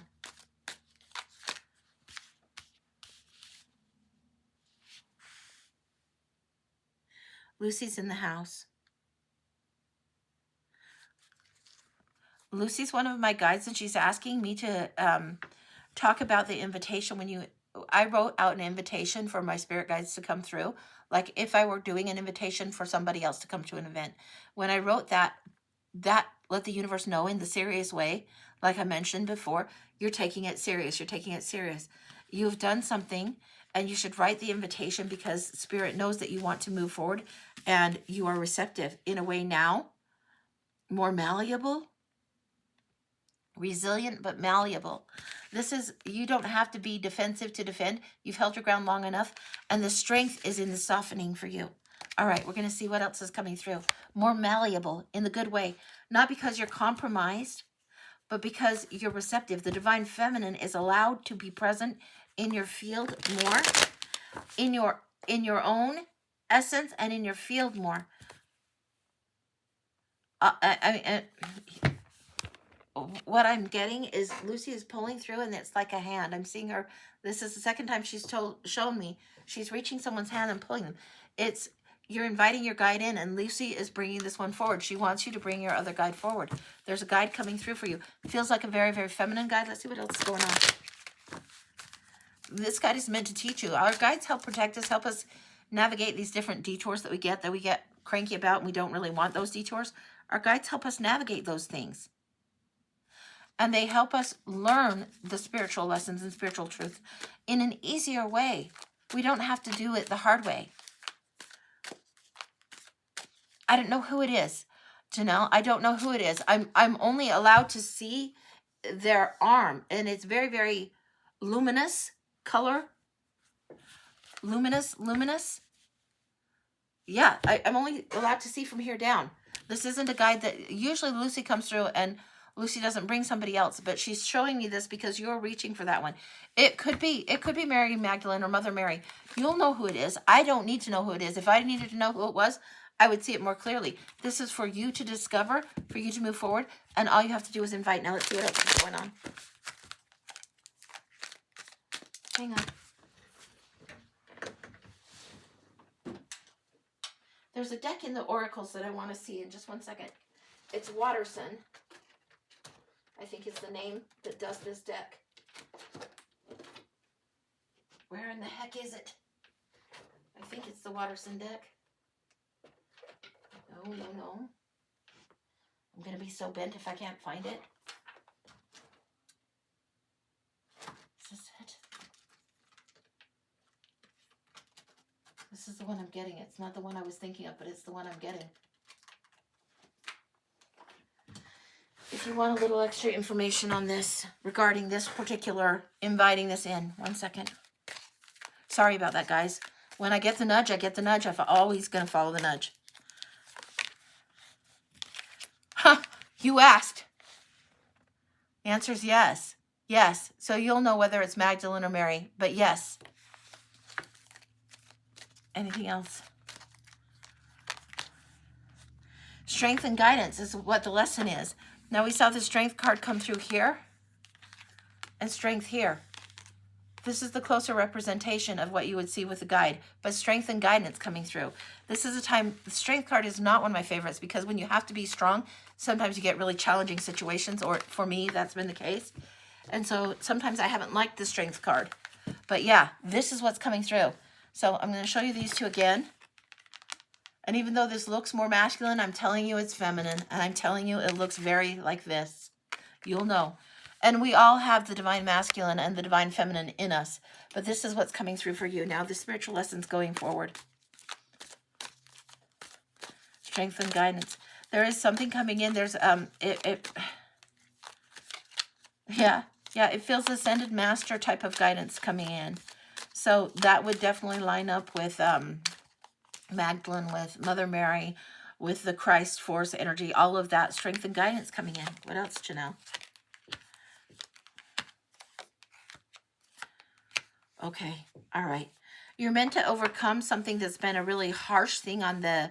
Lucy's in the house. Lucy's one of my guides, and she's asking me to talk about the invitation. I wrote out an invitation for my spirit guides to come through, like if I were doing an invitation for somebody else to come to an event. When I wrote that let the universe know in the serious way, like I mentioned before, you're taking it serious. You're taking it serious. You've done something, and you should write the invitation because Spirit knows that you want to move forward, and you are receptive in a way now, more malleable, resilient but malleable. You don't have to be defensive to defend. You've held your ground long enough, and the strength is in the softening for you. All right, we're going to see what else is coming through. More malleable in the good way, not because you're compromised, but because you're receptive. The divine feminine is allowed to be present in your field more, in your own essence, and in your field more. What I'm getting is Lucy is pulling through, and it's like a hand. I'm seeing her. This is the second time she's shown me. She's reaching someone's hand and pulling them. You're inviting your guide in, and Lucy is bringing this one forward. She wants you to bring your other guide forward. There's a guide coming through for you. It feels like a very, very feminine guide. Let's see what else is going on. This guide is meant to teach you. Our guides help protect us, help us navigate these different detours that we get cranky about, and we don't really want those detours. Our guides help us navigate those things. And they help us learn the spiritual lessons and spiritual truth in an easier way. We don't have to do it the hard way. I don't know who it is, Janelle. I don't know who it is. I'm only allowed to see their arm, and it's very, very luminous color. Luminous. Yeah, I'm only allowed to see from here down. This isn't a guide that usually Lucy comes through, and Lucy doesn't bring somebody else, but she's showing me this because you're reaching for that one. It could be Mary Magdalene or Mother Mary. You'll know who it is. I don't need to know who it is. If I needed to know who it was, I would see it more clearly. This is for you to discover, for you to move forward, and all you have to do is invite. Now let's see what else is going on. Hang on. There's a deck in the oracles that I want to see in just one second. It's Watterson, I think is the name that does this deck. Where in the heck is it? I think it's the Watterson deck. No. I'm going to be so bent if I can't find it. Is this it? This is the one I'm getting. It's not the one I was thinking of, but it's the one I'm getting. If you want a little extra information on this, regarding this particular, inviting this in. One second. Sorry about that, guys. When I get the nudge, I get the nudge. I'm always going to follow the nudge. You asked. The answer is yes. Yes. So you'll know whether it's Magdalene or Mary, but yes. Anything else? Strength and guidance is what the lesson is. Now we saw the strength card come through here and strength here. This is the closer representation of what you would see with the guide, but strength and guidance coming through. This is a time, the strength card is not one of my favorites because when you have to be strong, sometimes you get really challenging situations, or for me, that's been the case. And so sometimes I haven't liked the strength card. But yeah, this is what's coming through. So I'm going to show you these two again. And even though this looks more masculine, I'm telling you it's feminine. And I'm telling you it looks very like this. You'll know. And we all have the divine masculine and the divine feminine in us. But this is what's coming through for you. Now the spiritual lessons going forward. Strength and guidance. There is something coming in. There's it feels ascended master type of guidance coming in. So that would definitely line up with Magdalene, with Mother Mary, with the Christ force energy, all of that strength and guidance coming in. What else, Janelle? Okay, all right. You're meant to overcome something that's been a really harsh thing on the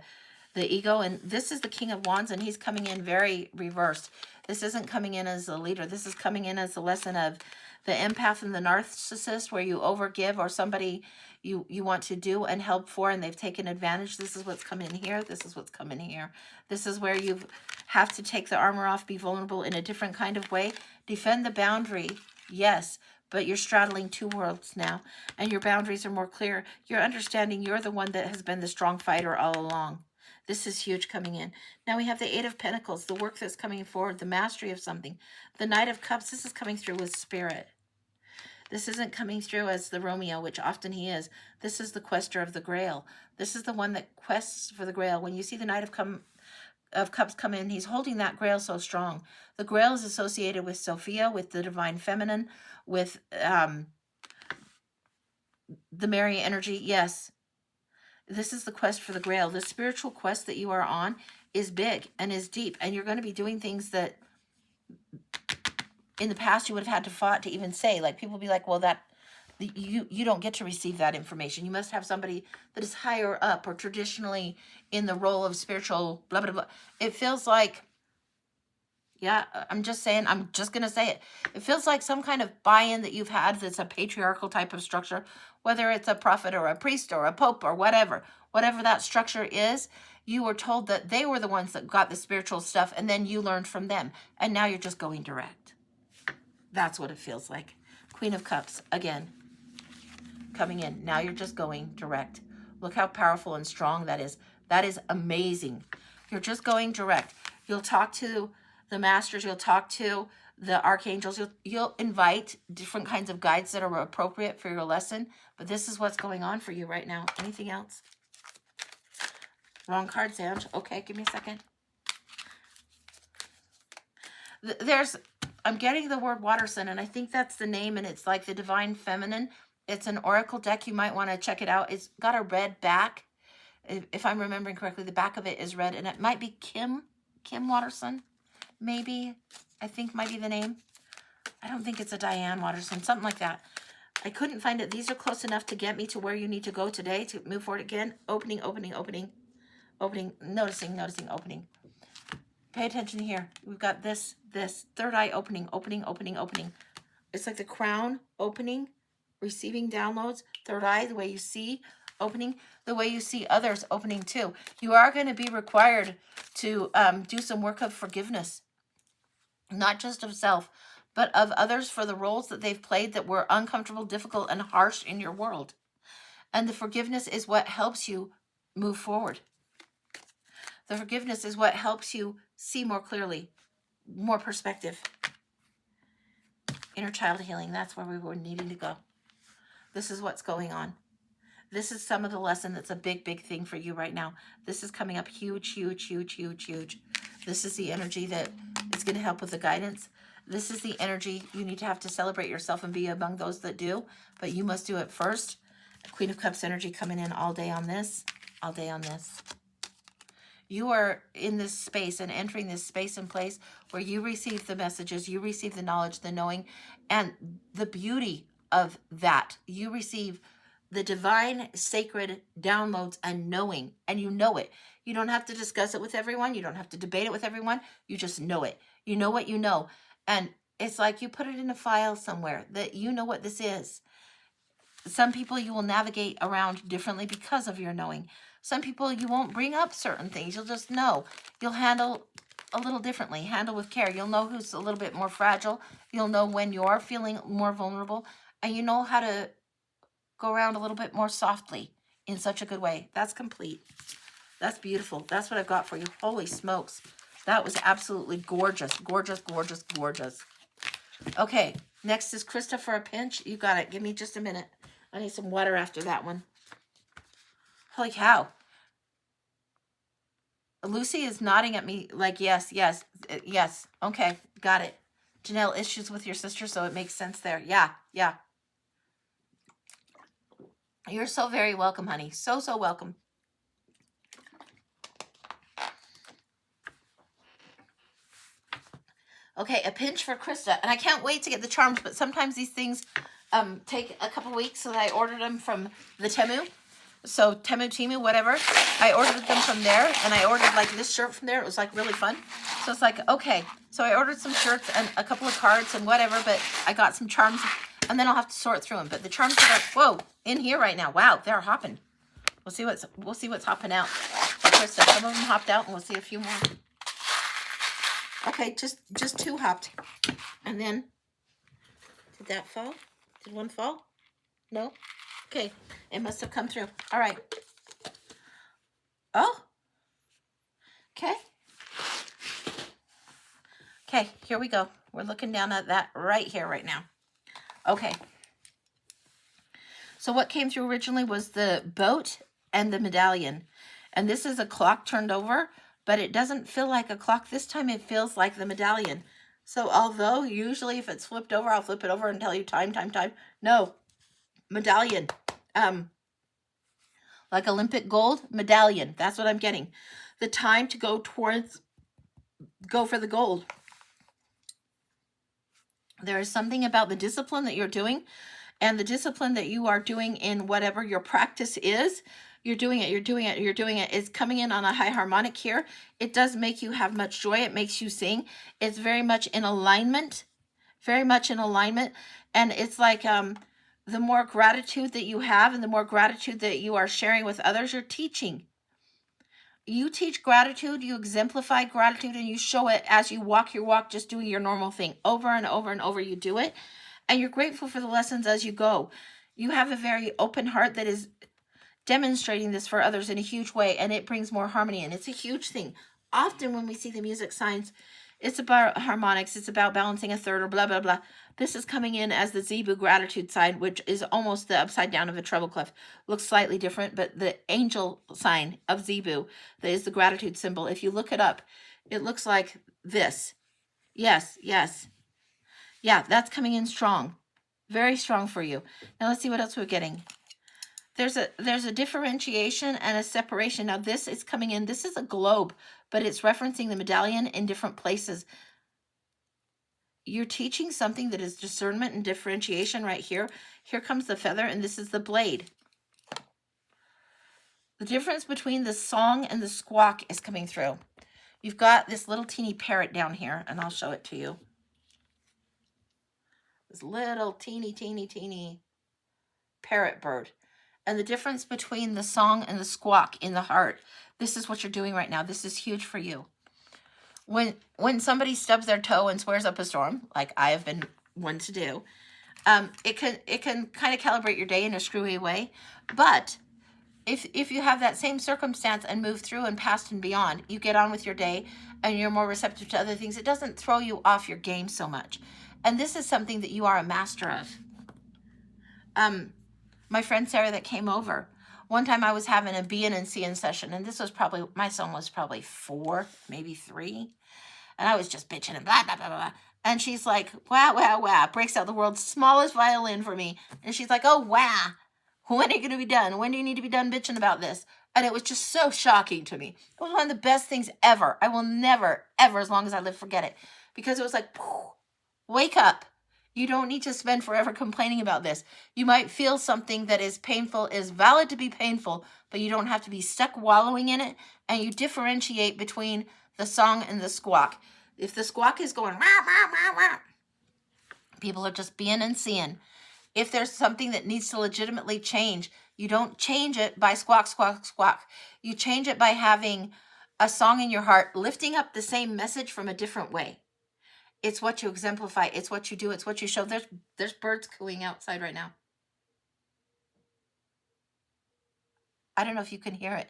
the ego. And this is the King of Wands, and he's coming in very reversed. This isn't coming in as a leader. This is coming in as a lesson of the empath and the narcissist, where you overgive, or somebody you want to do and help for, and they've taken advantage. This is what's coming in here. This is what's coming here. This is where you have to take the armor off, be vulnerable in a different kind of way. Defend the boundary, yes, but you're straddling two worlds now, and your boundaries are more clear. You're understanding you're the one that has been the strong fighter all along. This is huge coming in. Now we have the Eight of Pentacles, the work that's coming forward, the mastery of something. The Knight of Cups, this is coming through with spirit. This isn't coming through as the Romeo, which often he is. This is the quester of the Grail. This is the one that quests for the Grail. When you see the Knight of Cups come in, he's holding that Grail so strong. The Grail is associated with Sophia, with the divine feminine, with the Mary energy. Yes, this is the quest for the Grail. The spiritual quest that you are on is big and is deep, and you're going to be doing things that in the past you would have had to fought to even say. Like, people be like, well, that you don't get to receive that information. You must have somebody that is higher up, or traditionally in the role of spiritual blah blah blah. It feels like, yeah, I'm just saying, I'm just gonna say it. It feels like some kind of buy-in that you've had that's a patriarchal type of structure, whether it's a prophet or a priest or a pope or whatever that structure is. You were told that they were the ones that got the spiritual stuff, and then you learned from them, and now you're just going direct. That's what it feels like. Queen of Cups, again, coming in. Now you're just going direct. Look how powerful and strong that is. That is amazing. You're just going direct. You'll talk to the masters. You'll talk to the archangels. You'll invite different kinds of guides that are appropriate for your lesson. But this is what's going on for you right now. Anything else? Wrong card, Zanj. Okay, give me a second. I'm getting the word Waterson, and I think that's the name, and it's like the divine feminine. It's an oracle deck. You might want to check it out. It's got a red back. If I'm remembering correctly, the back of it is red, and it might be Kim Waterson, maybe. I think might be the name. I don't think it's a Diane Waterson, something like that. I couldn't find it. These are close enough to get me to where you need to go today to move forward again. Opening, noticing, opening. Pay attention here. We've got this third eye opening. It's like the crown opening, receiving downloads. Third eye, the way you see opening, the way you see others opening too. You are going to be required to do some work of forgiveness, not just of self, but of others for the roles that they've played that were uncomfortable, difficult, and harsh in your world. And the forgiveness is what helps you move forward. The forgiveness is what helps you see more clearly, more perspective. Inner child healing, that's where we were needing to go. This is what's going on. This is some of the lesson that's a big, big thing for you right now. This is coming up huge. This is the energy that is going to help with the guidance. This is the energy you need to have to celebrate yourself and be among those that do, but you must do it first. Queen of Cups energy coming in all day on this, You are in this space and entering this space and place where you receive the messages, you receive the knowledge, the knowing, and the beauty of that. You receive the divine, sacred downloads and knowing, and you know it. You don't have to discuss it with everyone. You don't have to debate it with everyone. You just know it. You know what you know. And it's like you put it in a file somewhere that you know what this is. Some people you will navigate around differently because of your knowing. Some people you won't bring up certain things. You'll just know. You'll handle a little differently, handle with care. You'll know who's a little bit more fragile. You'll know when you're feeling more vulnerable, and you know how to go around a little bit more softly in such a good way. That's complete. That's beautiful. That's what I've got for you. Holy smokes. That was absolutely gorgeous. Okay, next is Krista for a pinch. You got it. Give me just a minute. I need some water after that one. Holy cow. Lucy is nodding at me like, yes. Okay, got it. Janelle, issues with your sister, so it makes sense there. Yeah. You're so very welcome, honey. So welcome. Okay, a pinch for Krista. And I can't wait to get the charms, but sometimes these things take a couple weeks, so that I ordered them from the Temu. So Temu, whatever. I ordered them from there, and I ordered like this shirt from there. It was like really fun. So it's like, okay. So I ordered some shirts and a couple of cards and whatever, but I got some charms, and then I'll have to sort through them. But the charms that are, whoa, in here right now. Wow, they're hopping. We'll see what's hopping out. Like I said, some of them hopped out, and we'll see a few more. Okay, just 2 hopped, and then did that fall? Did one fall? No. Okay, it must have come through. All right. Oh. Okay. Okay, here we go. We're looking down at that right here, right now. Okay. So what came through originally was the boat and the medallion. And this is a clock turned over, but it doesn't feel like a clock. This time it feels like the medallion. So although usually if it's flipped over, I'll flip it over and tell you time. No, medallion. Like Olympic gold medallion. That's what I'm getting. The time to go for the gold. There is something about the discipline that you're doing and the discipline that you are doing in whatever your practice is. You're doing it. It's coming in on a high harmonic here. It does make you have much joy. It makes you sing. It's very much in alignment. And it's like, the more gratitude that you have and the more gratitude that you are sharing with others, you're teaching. You teach gratitude, you exemplify gratitude, and you show it as you walk your walk, just doing your normal thing. Over and over and over, you do it. And you're grateful for the lessons as you go. You have a very open heart that is demonstrating this for others in a huge way, and it brings more harmony. And it's a huge thing. Often when we see the music signs, it's about harmonics. It's about balancing a third or blah, blah, blah. This is coming in as the Zebu gratitude sign, which is almost the upside down of a treble clef. Looks slightly different, but the angel sign of Zebu, that is the gratitude symbol. If you look it up, it looks like this. Yes. Yeah, that's coming in strong. Very strong for you. Now let's see what else we're getting. There's a differentiation and a separation. Now this is coming in. This is a globe, but it's referencing the medallion in different places. You're teaching something that is discernment and differentiation right here. Here comes the feather, and this is the blade. The difference between the song and the squawk is coming through. You've got this little teeny parrot down here, and I'll show it to you. This little teeny parrot bird. And the difference between the song and the squawk in the heart. This is what you're doing right now. This is huge for you. When somebody stubs their toe and swears up a storm, like I have been one to do, it can kind of calibrate your day in a screwy way. But if you have that same circumstance and move through and past and beyond, you get on with your day and you're more receptive to other things. It doesn't throw you off your game so much. And this is something that you are a master of. My friend Sarah that came over, one time I was having a being and seeing session, and this was probably, my son was probably 4, maybe 3. And I was just bitching and blah, blah, blah, blah. And she's like, wow, breaks out the world's smallest violin for me. And she's like, oh, wow, when are you going to be done? When do you need to be done bitching about this? And it was just so shocking to me. It was one of the best things ever. I will never, ever, as long as I live, forget it. Because it was like, wake up. You don't need to spend forever complaining about this. You might feel something that is painful, is valid to be painful, but you don't have to be stuck wallowing in it. And you differentiate between the song and the squawk. If the squawk is going, wah, wah, wah, wah, people are just being and seeing. If there's something that needs to legitimately change, you don't change it by squawk, squawk, squawk. You change it by having a song in your heart, lifting up the same message from a different way. It's what you exemplify. It's what you do. It's what you show. There's birds cooing outside right now. I don't know if you can hear it.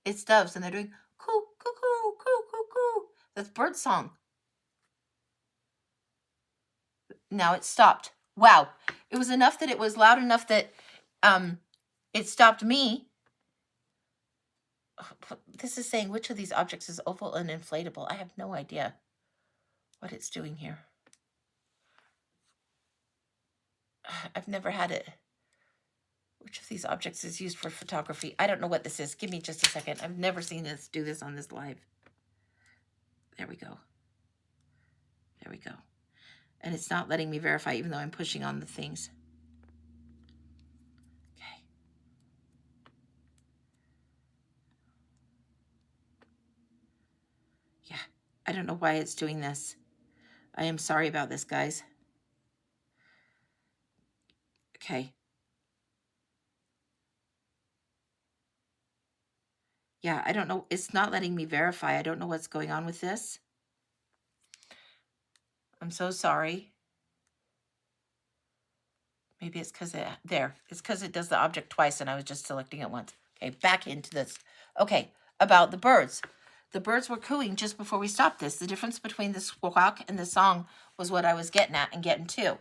It's doves, and they're doing coo, coo, coo, coo, coo, coo. That's bird song. Now it stopped. Wow. It was enough that it was loud enough that it stopped me. This is saying which of these objects is oval and inflatable. I have no idea what it's doing here. I've never had it. Which of these objects is used for photography? I don't know what this is. Give me just a second. I've never seen this do this on this live. There we go. There we go. And it's not letting me verify even though I'm pushing on the things. Okay. I don't know why it's doing this. I am sorry about this, guys. Okay. Yeah, I don't know. It's not letting me verify. I don't know what's going on with this. I'm so sorry. Maybe it's because it's because it does the object twice and I was just selecting it once. Okay, back into this. Okay, about the birds. The birds were cooing just before we stopped this. The difference between the squawk and the song was what I was getting at and getting to.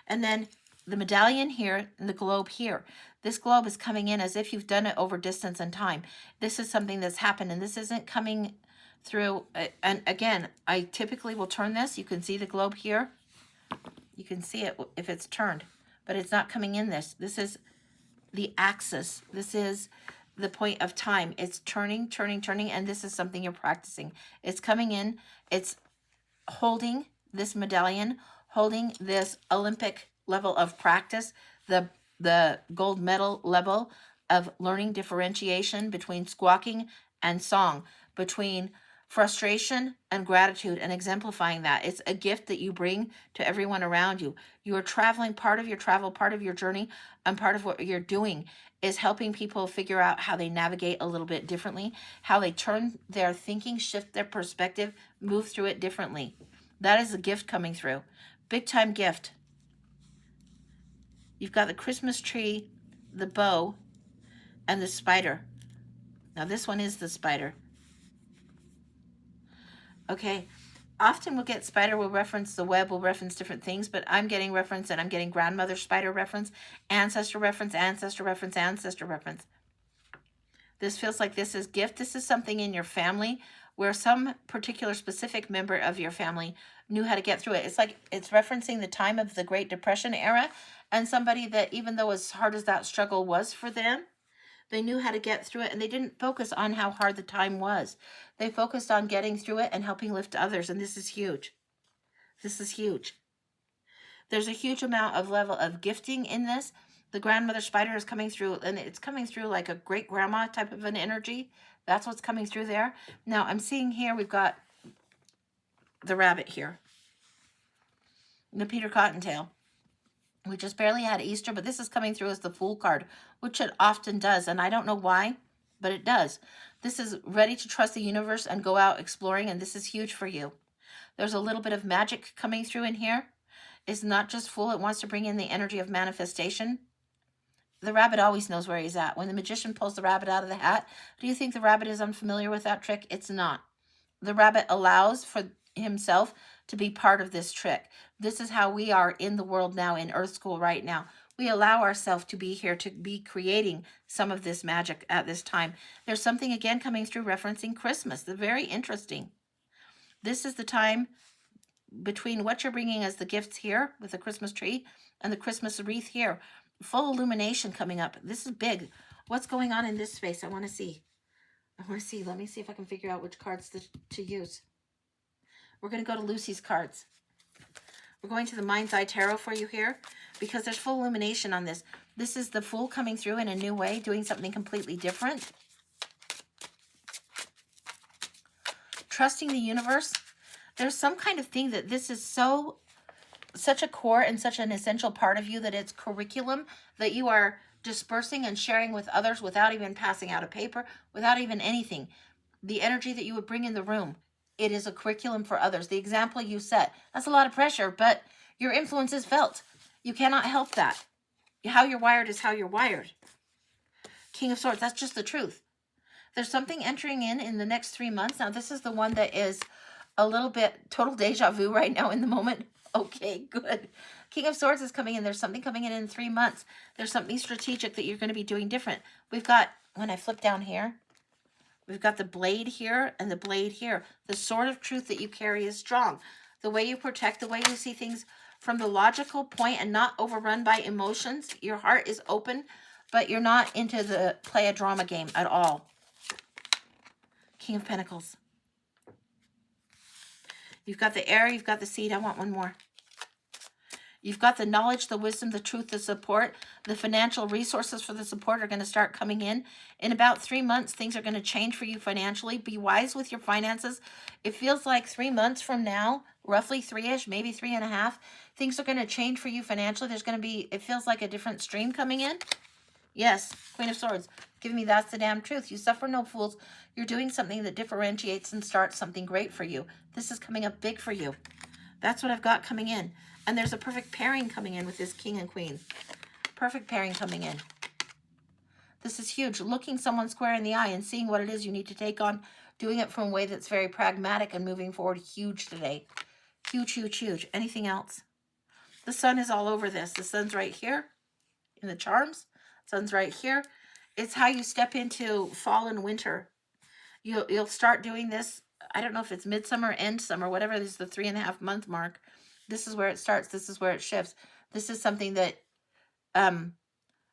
And then the medallion here and the globe here. This globe is coming in as if you've done it over distance and time. This is something that's happened, and this isn't coming through. And again, I typically will turn this. You can see the globe here. You can see it if it's turned, but it's not coming in this. This is the axis. This is the point of time. It's turning, turning, turning, and this is something you're practicing. It's coming in. It's holding this medallion, holding this Olympic level of practice, the gold medal level of learning differentiation between squawking and song, between frustration and gratitude, and exemplifying that. It's a gift that you bring to everyone around you. You are traveling. Part of your travel, part of your journey, and part of what you're doing is helping people figure out how they navigate a little bit differently, how they turn their thinking, shift their perspective, move through it differently. That is a gift coming through. Big time gift. You've got the Christmas tree, the bow, and the spider. Now this one is the spider. Okay. Often we'll get spider, we'll reference the web, we'll reference different things, but I'm getting reference, and I'm getting grandmother spider reference, ancestor reference, ancestor reference, ancestor reference. This feels like this is gift. This is something in your family where some particular specific member of your family knew how to get through it. It's like it's referencing the time of the Great Depression era, and somebody that, even though as hard as that struggle was for them, they knew how to get through it, and they didn't focus on how hard the time was. They focused on getting through it and helping lift others, and this is huge. This is huge. There's a huge amount of level of gifting in this. The grandmother spider is coming through, and it's coming through like a great grandma type of an energy. That's what's coming through there. Now I'm seeing here we've got the rabbit here, the Peter Cottontail. We just barely had Easter, but this is coming through as the Fool card, which it often does, and I don't know why, but it does. This is ready to trust the universe and go out exploring, and this is huge for you. There's a little bit of magic coming through in here. It's not just Fool. It wants to bring in the energy of manifestation. The rabbit always knows where he's at. When the magician pulls the rabbit out of the hat, do you think the rabbit is unfamiliar with that trick? It's not. The rabbit allows for himself to be part of this trick. This is how we are in the world now, in Earth School right now. We allow ourselves to be here, to be creating some of this magic at this time. There's something again coming through referencing Christmas. They're very interesting. This is the time between what you're bringing as the gifts here with the Christmas tree and the Christmas wreath here. Full illumination coming up. This is big. What's going on in this space? I want to see. Let me see if I can figure out which cards to use. We're going to go to Lucy's cards. We're going to the Mind's Eye Tarot for you here because there's full illumination on this. This is the Fool coming through in a new way, doing something completely different. Trusting the universe. There's some kind of thing that this is such a core and such an essential part of you that it's curriculum that you are dispersing and sharing with others without even passing out a paper, without even anything. The energy that you would bring in the room. It is a curriculum for others. The example you set. That's a lot of pressure, but your influence is felt. You cannot help that. How you're wired is how you're wired. King of Swords, that's just the truth. There's something entering in the next 3 months. Now, this is the one that is a little bit total deja vu right now in the moment. Okay, good. King of Swords is coming in. There's something coming in 3 months. There's something strategic that you're going to be doing different. We've got, when I flip down here, we've got the blade here and the blade here. The sword of truth that you carry is strong. The way you protect, the way you see things from the logical point and not overrun by emotions. Your heart is open, but you're not into the play a drama game at all. King of Pentacles. You've got the air, you've got the seed. I want one more. You've got the knowledge, the wisdom, the truth, the support, The financial resources for the support are going to start coming in. In about 3 months, things are going to change for you financially. Be wise with your finances. It feels like 3 months from now, roughly 3-ish, maybe 3.5, things are going to change for you financially. There's going to be, it feels like a different stream coming in. Yes, Queen of Swords. Give me that's the damn truth. You suffer no fools. You're doing something that differentiates and starts something great for you. This is coming up big for you. That's what I've got coming in. And there's a perfect pairing coming in with this King and Queen. Perfect pairing coming in. This is huge. Looking someone square in the eye and seeing what it is you need to take on. Doing it from a way that's very pragmatic and moving forward. Huge today. Huge, huge, huge. Anything else? The sun is all over this. The sun's right here in the charms. Sun's right here. It's how you step into fall and winter. You'll start doing this. I don't know if it's midsummer, end summer, whatever it is, the 3.5 month mark. This is where it starts. This is where it shifts. This is something that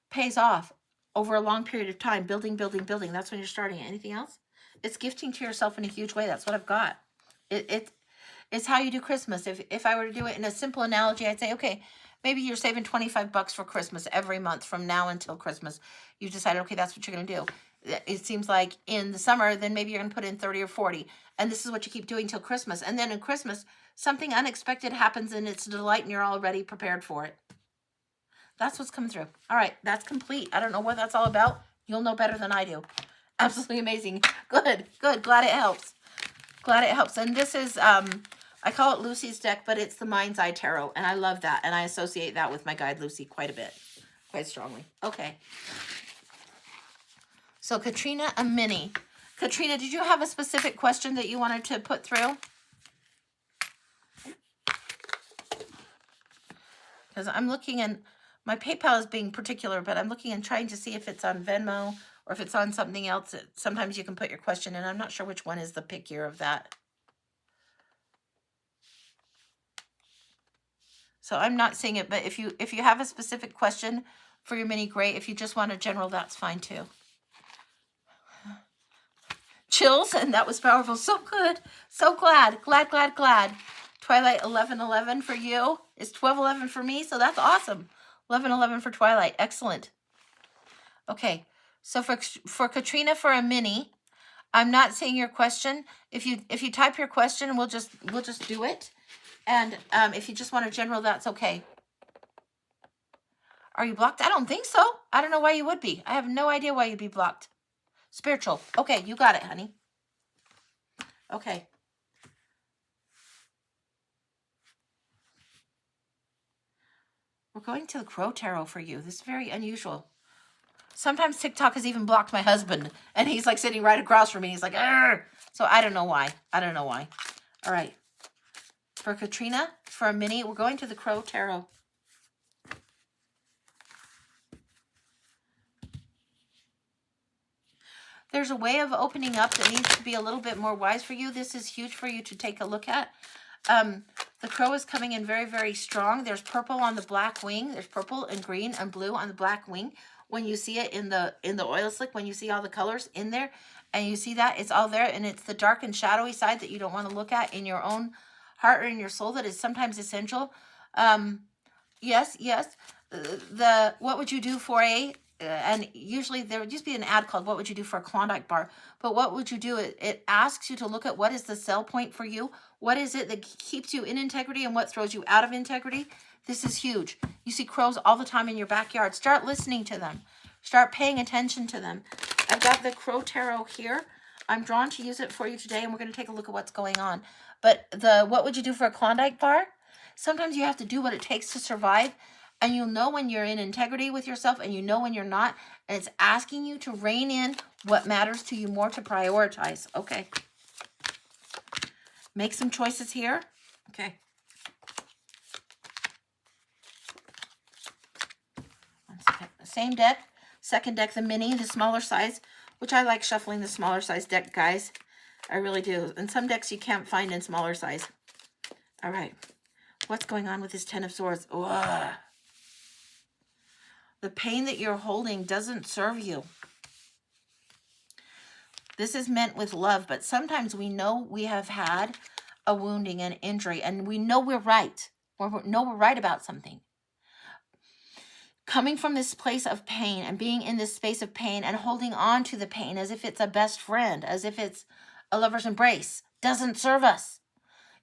pays off over a long period of time. Building, building, building. That's when you're starting it. Anything else? It's gifting to yourself in a huge way. That's what I've got. It's how you do Christmas. If I were to do it in a simple analogy, I'd say, okay, maybe you're saving $25 for Christmas every month from now until Christmas. You've decided, okay, that's what you're going to do. It seems like in the summer, then maybe you're going to put in 30 or 40. And this is what you keep doing till Christmas. And then in Christmas, something unexpected happens and it's a delight and you're already prepared for it. That's what's coming through. All right, that's complete. I don't know what that's all about. You'll know better than I do. Absolutely amazing. Good, good. Glad it helps. Glad it helps. And this is, I call it Lucy's deck, but it's the Mind's Eye Tarot. And I love that. And I associate that with my guide, Lucy, quite a bit. Quite strongly. Okay. So Katrina and Minnie. Katrina, did you have a specific question that you wanted to put through? Because I'm looking and my PayPal is being particular, but I'm looking and trying to see if it's on Venmo or if it's on something else. Sometimes you can put your question in. I'm not sure which one is the pickier of that. So I'm not seeing it, but if you have a specific question for your mini, great. If you just want a general, that's fine too. Chills, and that was powerful. So good. So glad. Glad. Twilight 11:11 for you. It's 12:11 for me, so that's awesome. 11:11 for Twilight. Excellent. Okay. So for Katrina, for a mini, I'm not seeing your question. If you type your question, we'll just do it. And if you just want a general, that's okay. Are you blocked? I don't think so. I don't know why you would be. I have no idea why you'd be blocked. Spiritual. Okay, you got it, honey. Okay. We're going to the Crow Tarot for you. This is very unusual. Sometimes TikTok has even blocked my husband, and he's like sitting right across from me. He's like, argh. So I don't know why. All right. For Katrina, for a mini, we're going to the Crow Tarot. There's a way of opening up that needs to be a little bit more wise for you. This is huge for you to take a look at. The crow is coming in very, very strong. There's purple on the black wing. There's purple and green and blue on the black wing. When you see it in the oil slick, when you see all the colors in there, and you see that, it's all there, and it's the dark and shadowy side that you don't want to look at in your own heart or in your soul that is sometimes essential. Yes. What would you do for and usually there would just be an ad called what would you do for a Klondike bar, but what would you do? It asks you to look at what is the sell point for you. What is it that keeps you in integrity and what throws you out of integrity? This is huge. You see crows all the time in your backyard. Start listening to them. Start paying attention to them. I've got the Crow Tarot here. I'm drawn to use it for you today, and we're going to take a look at what's going on. But what would you do for a Klondike bar? Sometimes you have to do what it takes to survive, and you'll know when you're in integrity with yourself, and you know when you're not, and it's asking you to rein in what matters to you more, to prioritize. Okay. Make some choices here. Okay. One second. Same deck. Second deck, the mini, the smaller size, which I like shuffling the smaller size deck, guys. I really do. And some decks you can't find in smaller size. All right. What's going on with this Ten of Swords? Ugh. The pain that you're holding doesn't serve you. This is meant with love, but sometimes we know we have had a wounding, an injury, and we know we're right. Or we know we're right about something. coming from this place of pain and being in this space of pain and holding on to the pain as if it's a best friend, as if it's a lover's embrace, doesn't serve us.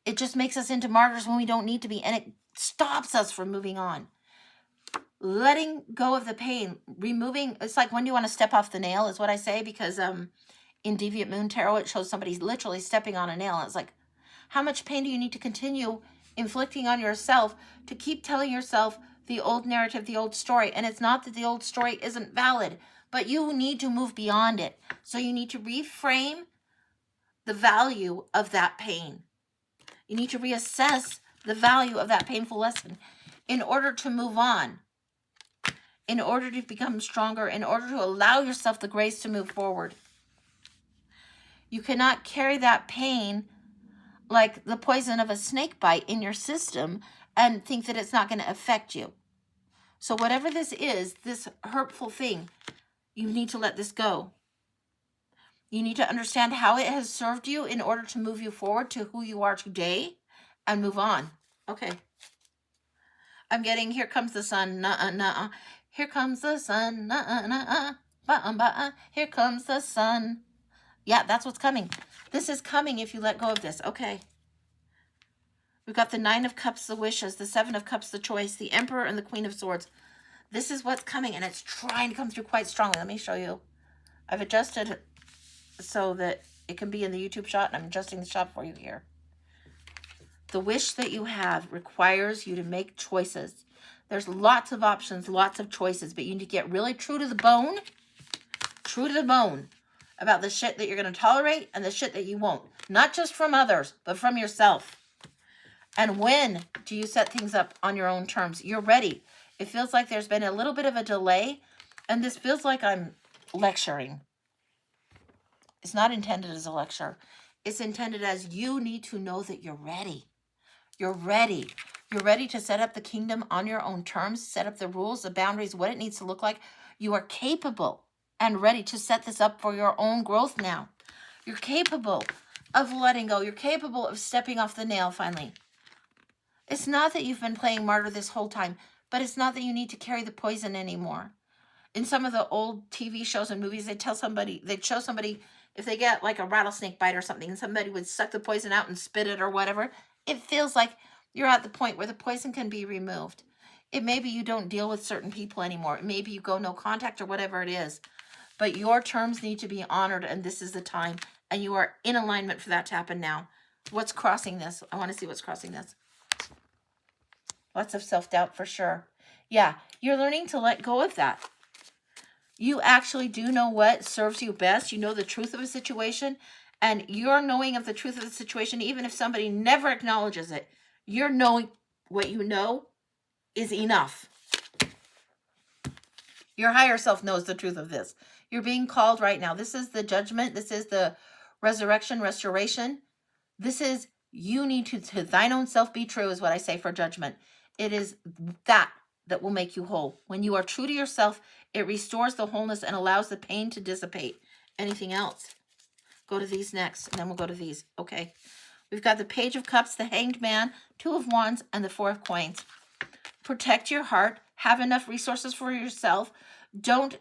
It just makes us into martyrs when we don't need to be, and it stops us from moving on. Letting go of the pain, removing, it's like, when do you want to step off the nail, is what I say, because in Deviant Moon Tarot, it shows somebody literally stepping on a nail. And it's like, how much pain do you need to continue inflicting on yourself to keep telling yourself the old narrative, the old story? And it's not that the old story isn't valid, but you need to move beyond it. So you need to reframe the value of that pain. You need to reassess the value of that painful lesson in order to move on, in order to become stronger, in order to allow yourself the grace to move forward. You cannot carry that pain like the poison of a snake bite in your system and think that it's not going to affect you. So whatever this is, this hurtful thing, you need to let this go. You need to understand how it has served you in order to move you forward to who you are today and move on. Okay. I'm getting, here comes the sun, nuh-uh. Here comes the sun, nuh-uh. Here comes the sun. Yeah, that's what's coming. This is coming if you let go of this. Okay. We've got the Nine of Cups, the wishes, the Seven of Cups, the choice, the Emperor, and the Queen of Swords. This is what's coming, and it's trying to come through quite strongly. Let me show you. I've adjusted so that it can be in the YouTube shot, and I'm adjusting the shot for you here. The wish that you have requires you to make choices. There's lots of options, lots of choices, but you need to get really true to the bone about the shit that you're going to tolerate and the shit that you won't. Not just from others, but from yourself. And when do you set things up on your own terms? You're ready. It feels like there's been a little bit of a delay, and this feels like I'm lecturing. It's not intended as a lecture. It's intended as you need to know that you're ready. You're ready. You're ready to set up the kingdom on your own terms, set up the rules, the boundaries, what it needs to look like. You are capable and ready to set this up for your own growth now. You're capable of letting go. You're capable of stepping off the nail finally. It's not that you've been playing martyr this whole time, but it's not that you need to carry the poison anymore. In some of the old TV shows and movies, they'd show somebody, if they get like a rattlesnake bite or something, and somebody would suck the poison out and spit it or whatever, it feels like you're at the point where the poison can be removed. It may be you don't deal with certain people anymore. Maybe you go no contact or whatever it is. But your terms need to be honored, and this is the time. And you are in alignment for that to happen now. What's crossing this? I want to see what's crossing this. Lots of self-doubt for sure. Yeah, you're learning to let go of that. You actually do know what serves you best. You know the truth of a situation. And your knowing of the truth of the situation, even if somebody never acknowledges it, your knowing what you know is enough. Your higher self knows the truth of this. You're being called right now. This is the judgment. This is the resurrection, restoration. This is, you need to thine own self be true, is what I say for judgment. It is that will make you whole. When you are true to yourself, it restores the wholeness and allows the pain to dissipate. Anything else? Go to these next, and then we'll go to these. Okay. We've got the Page of Cups, the Hanged Man, Two of Wands, and the Four of Coins. Protect your heart. Have enough resources for yourself. Don't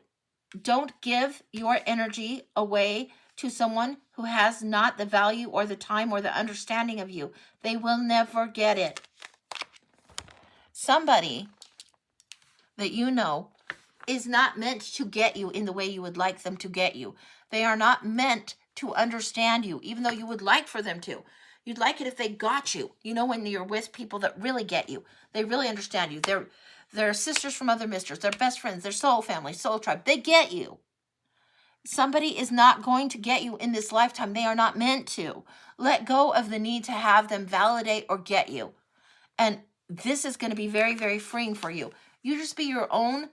give your energy away to someone who has not the value or the time or the understanding of you. They will never get it. Somebody that you know is not meant to get you in the way you would like them to get you. They are not meant to understand you, even though you would like for them to. You'd like it if they got you. You know, when you're with people that really get you, they really understand you. They're sisters from other misters. They're best friends. They're soul family, soul tribe. They get you. Somebody is not going to get you in this lifetime. They are not meant to. Let go of the need to have them validate or get you. And this is going to be very, very freeing for you. You just be your own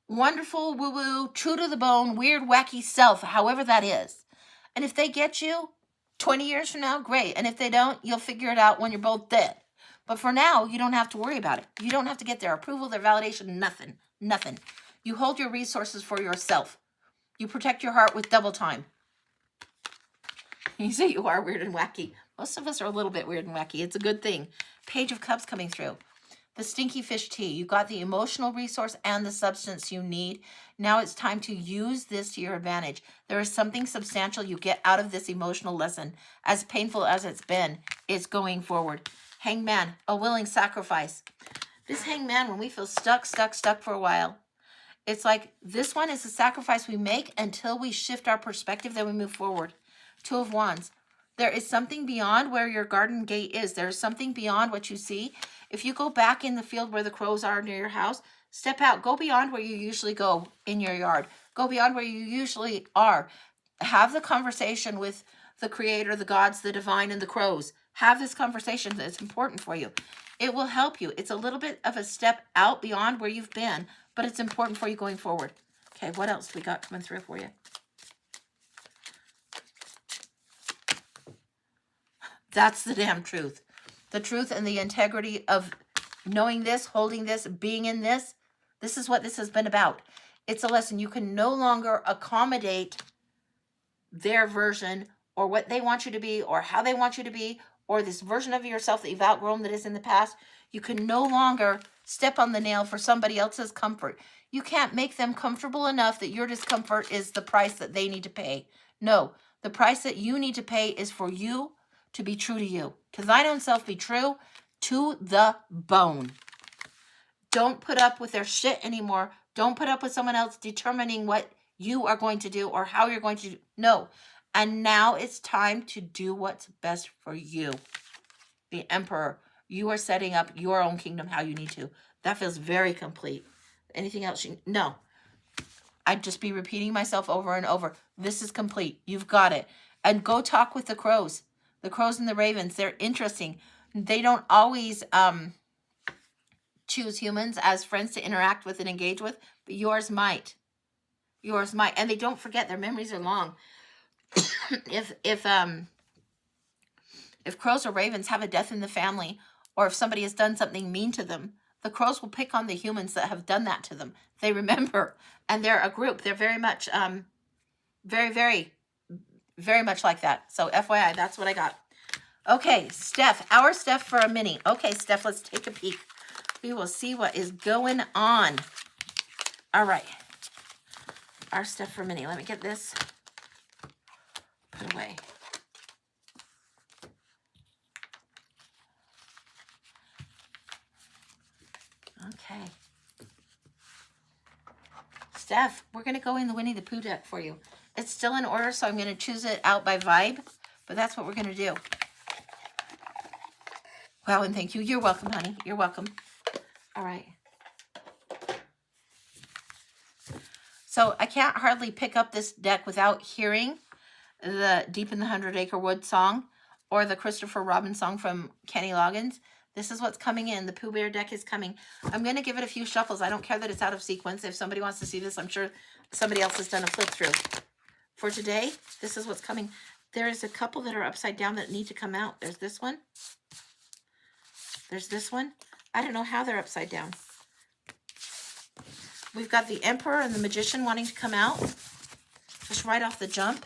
wonderful, woo-woo, true to the bone, weird, wacky self, however that is. And if they get you 20 years from now, great. And if they don't, you'll figure it out when you're both dead. But for now, you don't have to worry about it. You don't have to get their approval, their validation, nothing. You hold your resources for yourself. You protect your heart with double time. You say you are weird and wacky. Most of us are a little bit weird and wacky. It's a good thing. Page of Cups coming through. the stinky fish tea. You got the emotional resource and the substance you need. Now it's time to use this to your advantage. There is something substantial you get out of this emotional lesson. As painful as it's been, it's going forward. Hangman, a willing sacrifice. This hangman, when we feel stuck for a while, it's like this one is a sacrifice we make until we shift our perspective, then we move forward. Two of Wands. There is something beyond where your garden gate is. There is something beyond what you see. If you go back in the field where the crows are near your house, step out. Go beyond where you usually go in your yard. Go beyond where you usually are. Have the conversation with the creator, the gods, the divine, and the crows. Have this conversation that's important for you. It will help you. It's a little bit of a step out beyond where you've been, but it's important for you going forward. Okay, what else we got coming through for you? That's the damn truth. The truth and the integrity of knowing this, holding this, being in this. This is what this has been about. It's a lesson. You can no longer accommodate their version or what they want you to be or how they want you to be or this version of yourself that you've outgrown that is in the past. You can no longer step on the nail for somebody else's comfort. You can't make them comfortable enough that your discomfort is the price that they need to pay. No, the price that you need to pay is for you to be true to you. To thine own self be true to the bone. Don't put up with their shit anymore. Don't put up with someone else determining what you are going to do or how you're going to do. No. And now it's time to do what's best for you. The Emperor. You are setting up your own kingdom how you need to. That feels very complete. Anything else? No. I'd just be repeating myself over and over. This is complete. You've got it. And go talk with the crows. The crows and the ravens, they're interesting. They don't always choose humans as friends to interact with and engage with, but yours might. Yours might. And they don't forget, their memories are long. If crows or ravens have a death in the family, or if somebody has done something mean to them, the crows will pick on the humans that have done that to them. They remember. And they're a group. They're very much, very much like that. So FYI, that's what I got. Okay, Steph. Our Steph for a mini. Okay, Steph, let's take a peek. We will see what is going on. All right. Our Steph for a mini. Let me get this put away. Okay. Steph, we're going to go in the Winnie the Pooh deck for you. It's still in order, so I'm going to choose it out by vibe, but that's what we're going to do. Wow, and thank you. You're welcome, honey. You're welcome. All right. So I can't hardly pick up this deck without hearing the Deep in the 100 Acre Wood song or the Christopher Robin song from Kenny Loggins. This is what's coming in. The Pooh Bear deck is coming. I'm going to give it a few shuffles. I don't care that it's out of sequence. If somebody wants to see this, I'm sure somebody else has done a flip through. For today, this is what's coming. There is a couple that are upside down that need to come out. There's this one. There's this one. I don't know how they're upside down. We've got the Emperor and the Magician wanting to come out. Just right off the jump.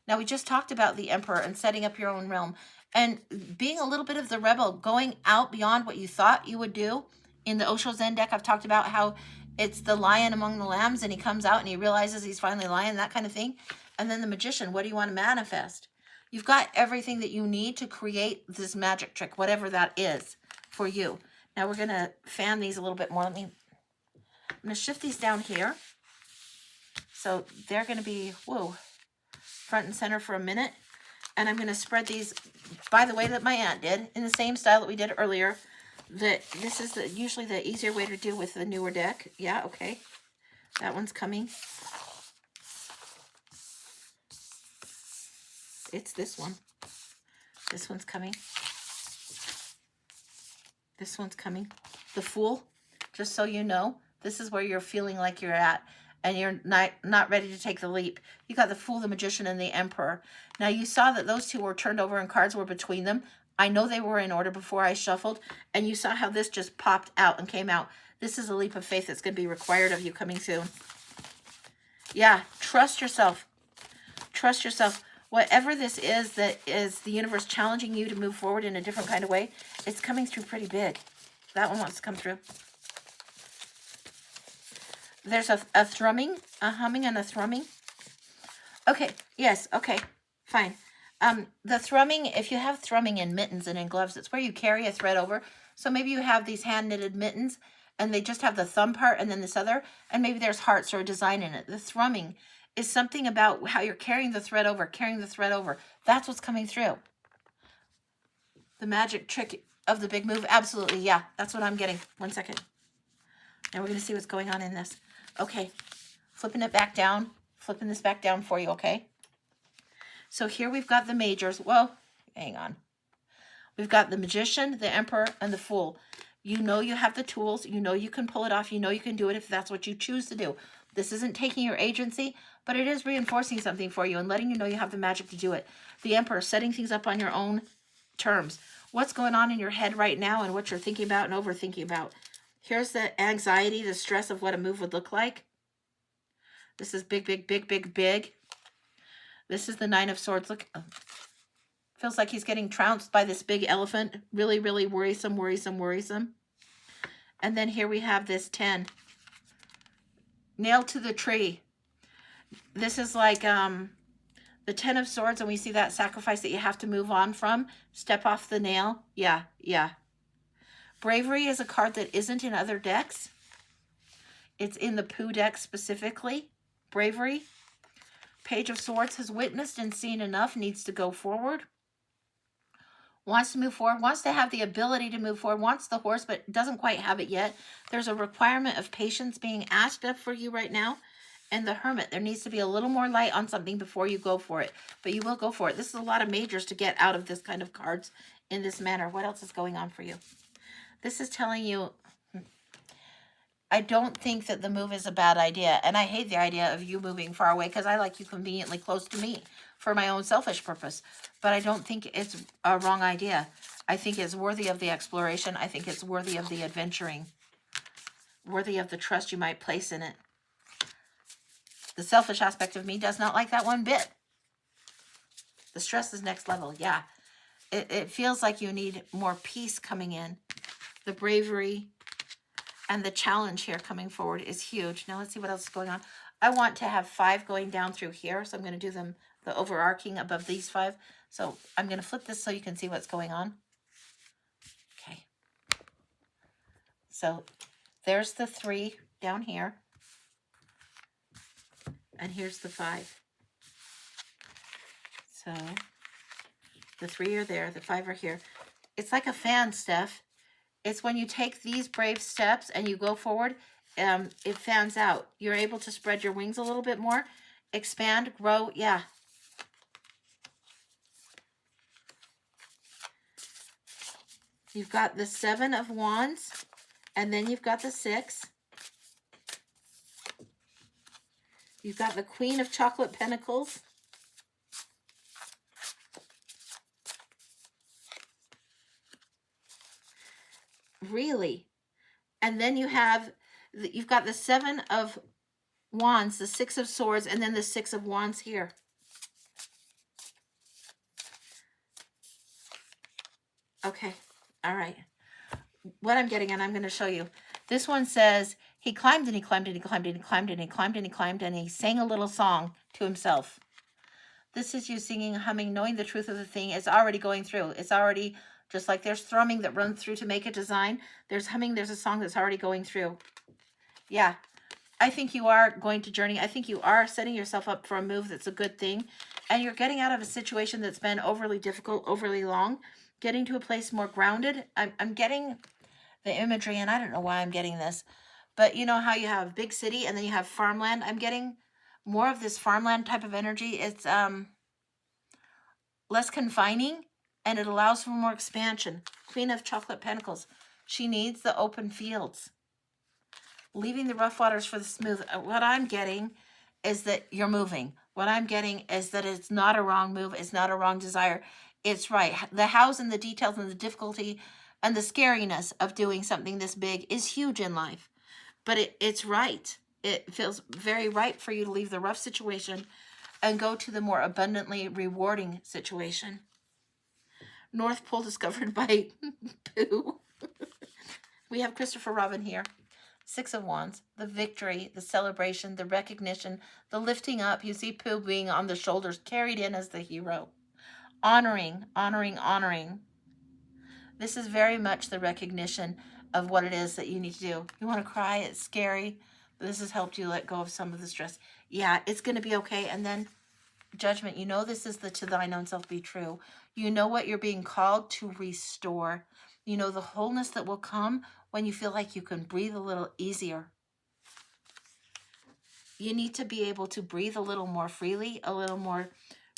Now, we just talked about the Emperor and setting up your own realm. And being a little bit of the rebel, going out beyond what you thought you would do. In the Osho Zen deck, I've talked about how it's the lion among the lambs, and he comes out and he realizes he's finally a lion, that kind of thing. And then the Magician, what do you want to manifest? You've got everything that you need to create this magic trick, whatever that is for you. Now we're going to fan these a little bit more. I'm going to shift these down here. So they're going to be, front and center for a minute. And I'm going to spread these by the way that my aunt did, in the same style that we did earlier. This is usually the easier way to do with the newer deck. Yeah, okay. That one's coming. It's this one. This one's coming. This one's coming. The Fool, just so you know, this is where you're feeling like you're at and you're not ready to take the leap. You got the Fool, the Magician, and the Emperor. Now, you saw that those two were turned over and cards were between them. I know they were in order before I shuffled, and you saw how this just popped out and came out. This is a leap of faith that's going to be required of you coming soon. Yeah, trust yourself. Trust yourself. Whatever this is that is the universe challenging you to move forward in a different kind of way, it's coming through pretty big. That one wants to come through. There's a thrumming, a humming and a thrumming. Okay, yes, okay, fine. The thrumming, if you have thrumming in mittens and in gloves, it's where you carry a thread over. So maybe you have these hand knitted mittens and they just have the thumb part and then this other, and maybe there's hearts or a design in it. The thrumming is something about how you're carrying the thread over, carrying the thread over. That's what's coming through. The magic trick of the big move, absolutely, yeah, that's what I'm getting. 1 second. Now we're going to see what's going on in this. Okay, flipping it back down, flipping this back down for you, okay? So here we've got the majors. Well, hang on. We've got the Magician, the Emperor, and the Fool. You know you have the tools. You know you can pull it off. You know you can do it if that's what you choose to do. This isn't taking your agency, but it is reinforcing something for you and letting you know you have the magic to do it. The Emperor, setting things up on your own terms. What's going on in your head right now and what you're thinking about and overthinking about. Here's the anxiety, the stress of what a move would look like. This is big, big, big, big, big. This is the Nine of Swords. Look, oh, feels like he's getting trounced by this big elephant. Really, really worrisome, worrisome, worrisome. And then here we have this 10. Nailed to the tree. This is like the 10 of Swords, and we see that sacrifice that you have to move on from. Step off the nail. Yeah, yeah. Bravery is a card that isn't in other decks. It's in the Pooh deck specifically. Bravery. Page of Swords has witnessed and seen enough, needs to go forward. Wants to move forward, wants to have the ability to move forward, wants the horse, but doesn't quite have it yet. There's a requirement of patience being asked of for you right now. And the Hermit, there needs to be a little more light on something before you go for it. But you will go for it. This is a lot of majors to get out of this kind of cards in this manner. What else is going on for you? This is telling you, I don't think that the move is a bad idea. And I hate the idea of you moving far away because I like you conveniently close to me for my own selfish purpose. But I don't think it's a wrong idea. I think it's worthy of the exploration. I think it's worthy of the adventuring. Worthy of the trust you might place in it. The selfish aspect of me does not like that one bit. The stress is next level. Yeah. It feels like you need more peace coming in. The bravery and the challenge here coming forward is huge. Now let's see what else is going on. I want to have 5 going down through here. So I'm going to do them, the overarching above these 5. So I'm going to flip this so you can see what's going on. Okay. So there's the 3 down here. And here's the 5. So the 3 are there, the 5 are here. It's like a fan, Steph. It's when you take these brave steps and you go forward, it fans out. You're able to spread your wings a little bit more, expand, grow, yeah. You've got the 7 of Wands, and then you've got the 6. You've got the Queen of Chocolate Pentacles. Really? And then you've got the 7 of Wands, the 6 of Swords, and then the 6 of Wands here. Okay. All right. What I'm getting, and I'm going to show you. This one says, he climbed and he climbed and he climbed and he climbed and he climbed and he climbed and he sang a little song to himself. This is you singing, humming, knowing the truth of the thing. It's already going through. It's already, just like there's thrumming that runs through to make a design. There's humming. There's a song that's already going through. Yeah. I think you are going to journey. I think you are setting yourself up for a move that's a good thing. And you're getting out of a situation that's been overly difficult, overly long. Getting to a place more grounded. I'm getting the imagery, and I don't know why I'm getting this. But you know how you have big city and then you have farmland? I'm getting more of this farmland type of energy. It's less confining, and it allows for more expansion. Queen of Chocolate Pentacles. She needs the open fields. Leaving the rough waters for the smooth. What I'm getting is that you're moving. What I'm getting is that it's not a wrong move. It's not a wrong desire. It's right. The hows and the details and the difficulty and the scariness of doing something this big is huge in life. But it's right. It feels very right for you to leave the rough situation and go to the more abundantly rewarding situation. North Pole discovered by Pooh. We have Christopher Robin here. Six of Wands, the victory, the celebration, the recognition, the lifting up. You see Pooh being on the shoulders, carried in as the hero. Honoring, honoring, honoring. This is very much the recognition of what it is that you need to do. You want to cry, it's scary, but this has helped you let go of some of the stress. Yeah, it's going to be okay. And then Judgment. You know this is the to thine own self be true. You know what you're being called to restore. You know the wholeness that will come when you feel like you can breathe a little easier. You need to be able to breathe a little more freely, a little more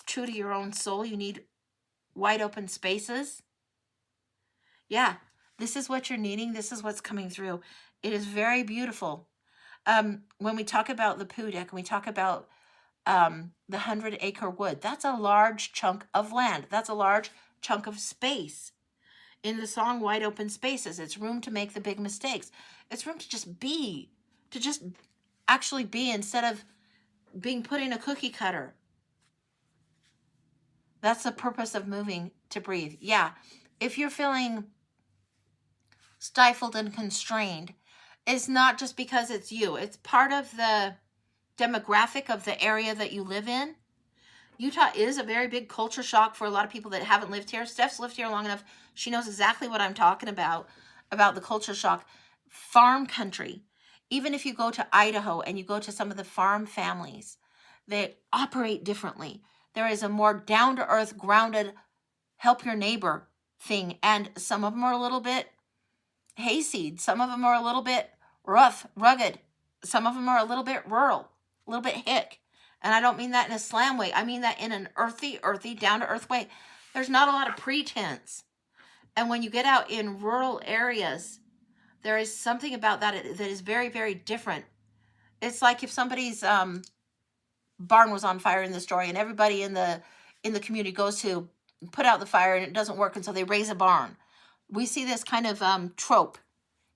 true to your own soul. You need wide open spaces. Yeah, this is what you're needing. This is what's coming through. It is very beautiful. When we talk about the Pooh deck and we talk about the 100-acre wood, that's a large chunk of land. That's a large chunk of space. In the song Wide Open Spaces, it's room to make the big mistakes. It's room to just be, to just actually be instead of being put in a cookie cutter. That's the purpose of moving, to breathe. Yeah, if you're feeling stifled and constrained, it's not just because it's you. It's part of the demographic of the area that you live in. Utah is a very big culture shock for a lot of people that haven't lived here. Steph's lived here long enough. She knows exactly what I'm talking about the culture shock. Farm country. Even if you go to Idaho and you go to some of the farm families, they operate differently. There is a more down-to-earth, grounded, help your neighbor thing. And some of them are a little bit hayseed. Some of them are a little bit rough, rugged. Some of them are a little bit rural, a little bit hick. And I don't mean that in a slam way. I mean that in an earthy, down-to-earth way. There's not a lot of pretense. And when you get out in rural areas, there is something about that that is very, very different. It's like if somebody's barn was on fire in the story and everybody in the community goes to put out the fire and it doesn't work, and so they raise a barn. We see this kind of trope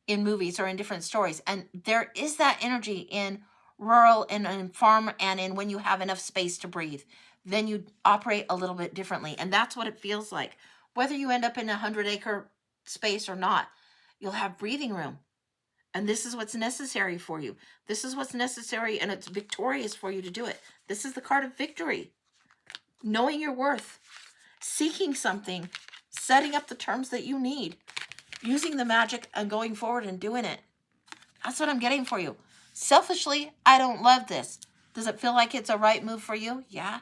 in movies or in different stories. And there is that energy in rural and in farm and in when you have enough space to breathe. Then you operate a little bit differently. And that's what it feels like. Whether you end up in a 100-acre space or not, you'll have breathing room. And this is what's necessary for you. This is what's necessary, and it's victorious for you to do it. This is the card of victory. Knowing your worth, seeking something, setting up the terms that you need, using the magic and going forward and doing it. That's what I'm getting for you. Selfishly, I don't love this. Does it feel like it's a right move for you? Yeah.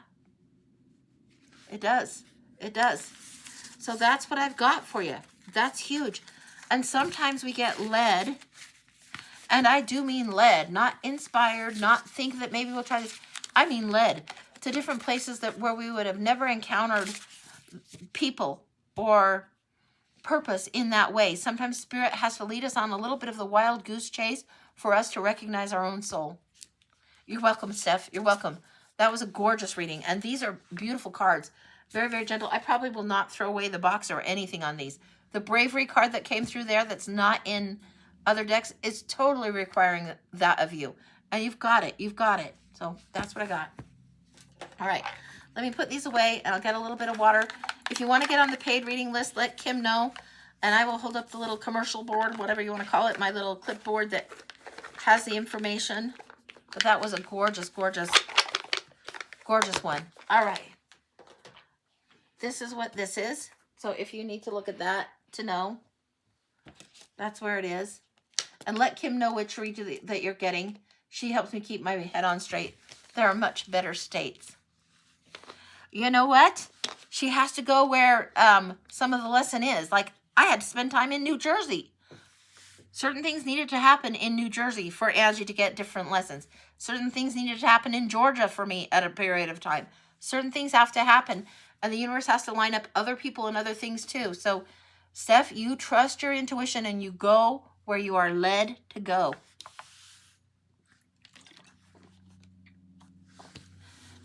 It does. It does. So that's what I've got for you. That's huge. And sometimes we get led, and I do mean led, not inspired, not think that maybe we'll try this. I mean led to different places that where we would have never encountered people or purpose in that way. Sometimes Spirit has to lead us on a little bit of the wild goose chase for us to recognize our own soul. You're welcome, Steph. You're welcome. That was a gorgeous reading. And these are beautiful cards. Very, very gentle. I probably will not throw away the box or anything on these. The bravery card that came through there that's not in other decks is totally requiring that of you. And you've got it. You've got it. So that's what I got. All right. Let me put these away, and I'll get a little bit of water. If you want to get on the paid reading list, let Kim know. And I will hold up the little commercial board, whatever you want to call it, my little clipboard that has the information. But that was a gorgeous, gorgeous, gorgeous one. All right. This is what this is. So if you need to look at that to know, that's where it is. And let Kim know which read that you're getting. She helps me keep my head on straight. There are much better states. You know what? She has to go where some of the lesson is. Like, I had to spend time in New Jersey. Certain things needed to happen in New Jersey for Angie to get different lessons. Certain things needed to happen in Georgia for me at a period of time. Certain things have to happen. And the universe has to line up other people and other things too. So, Steph, you trust your intuition and you go where you are led to go.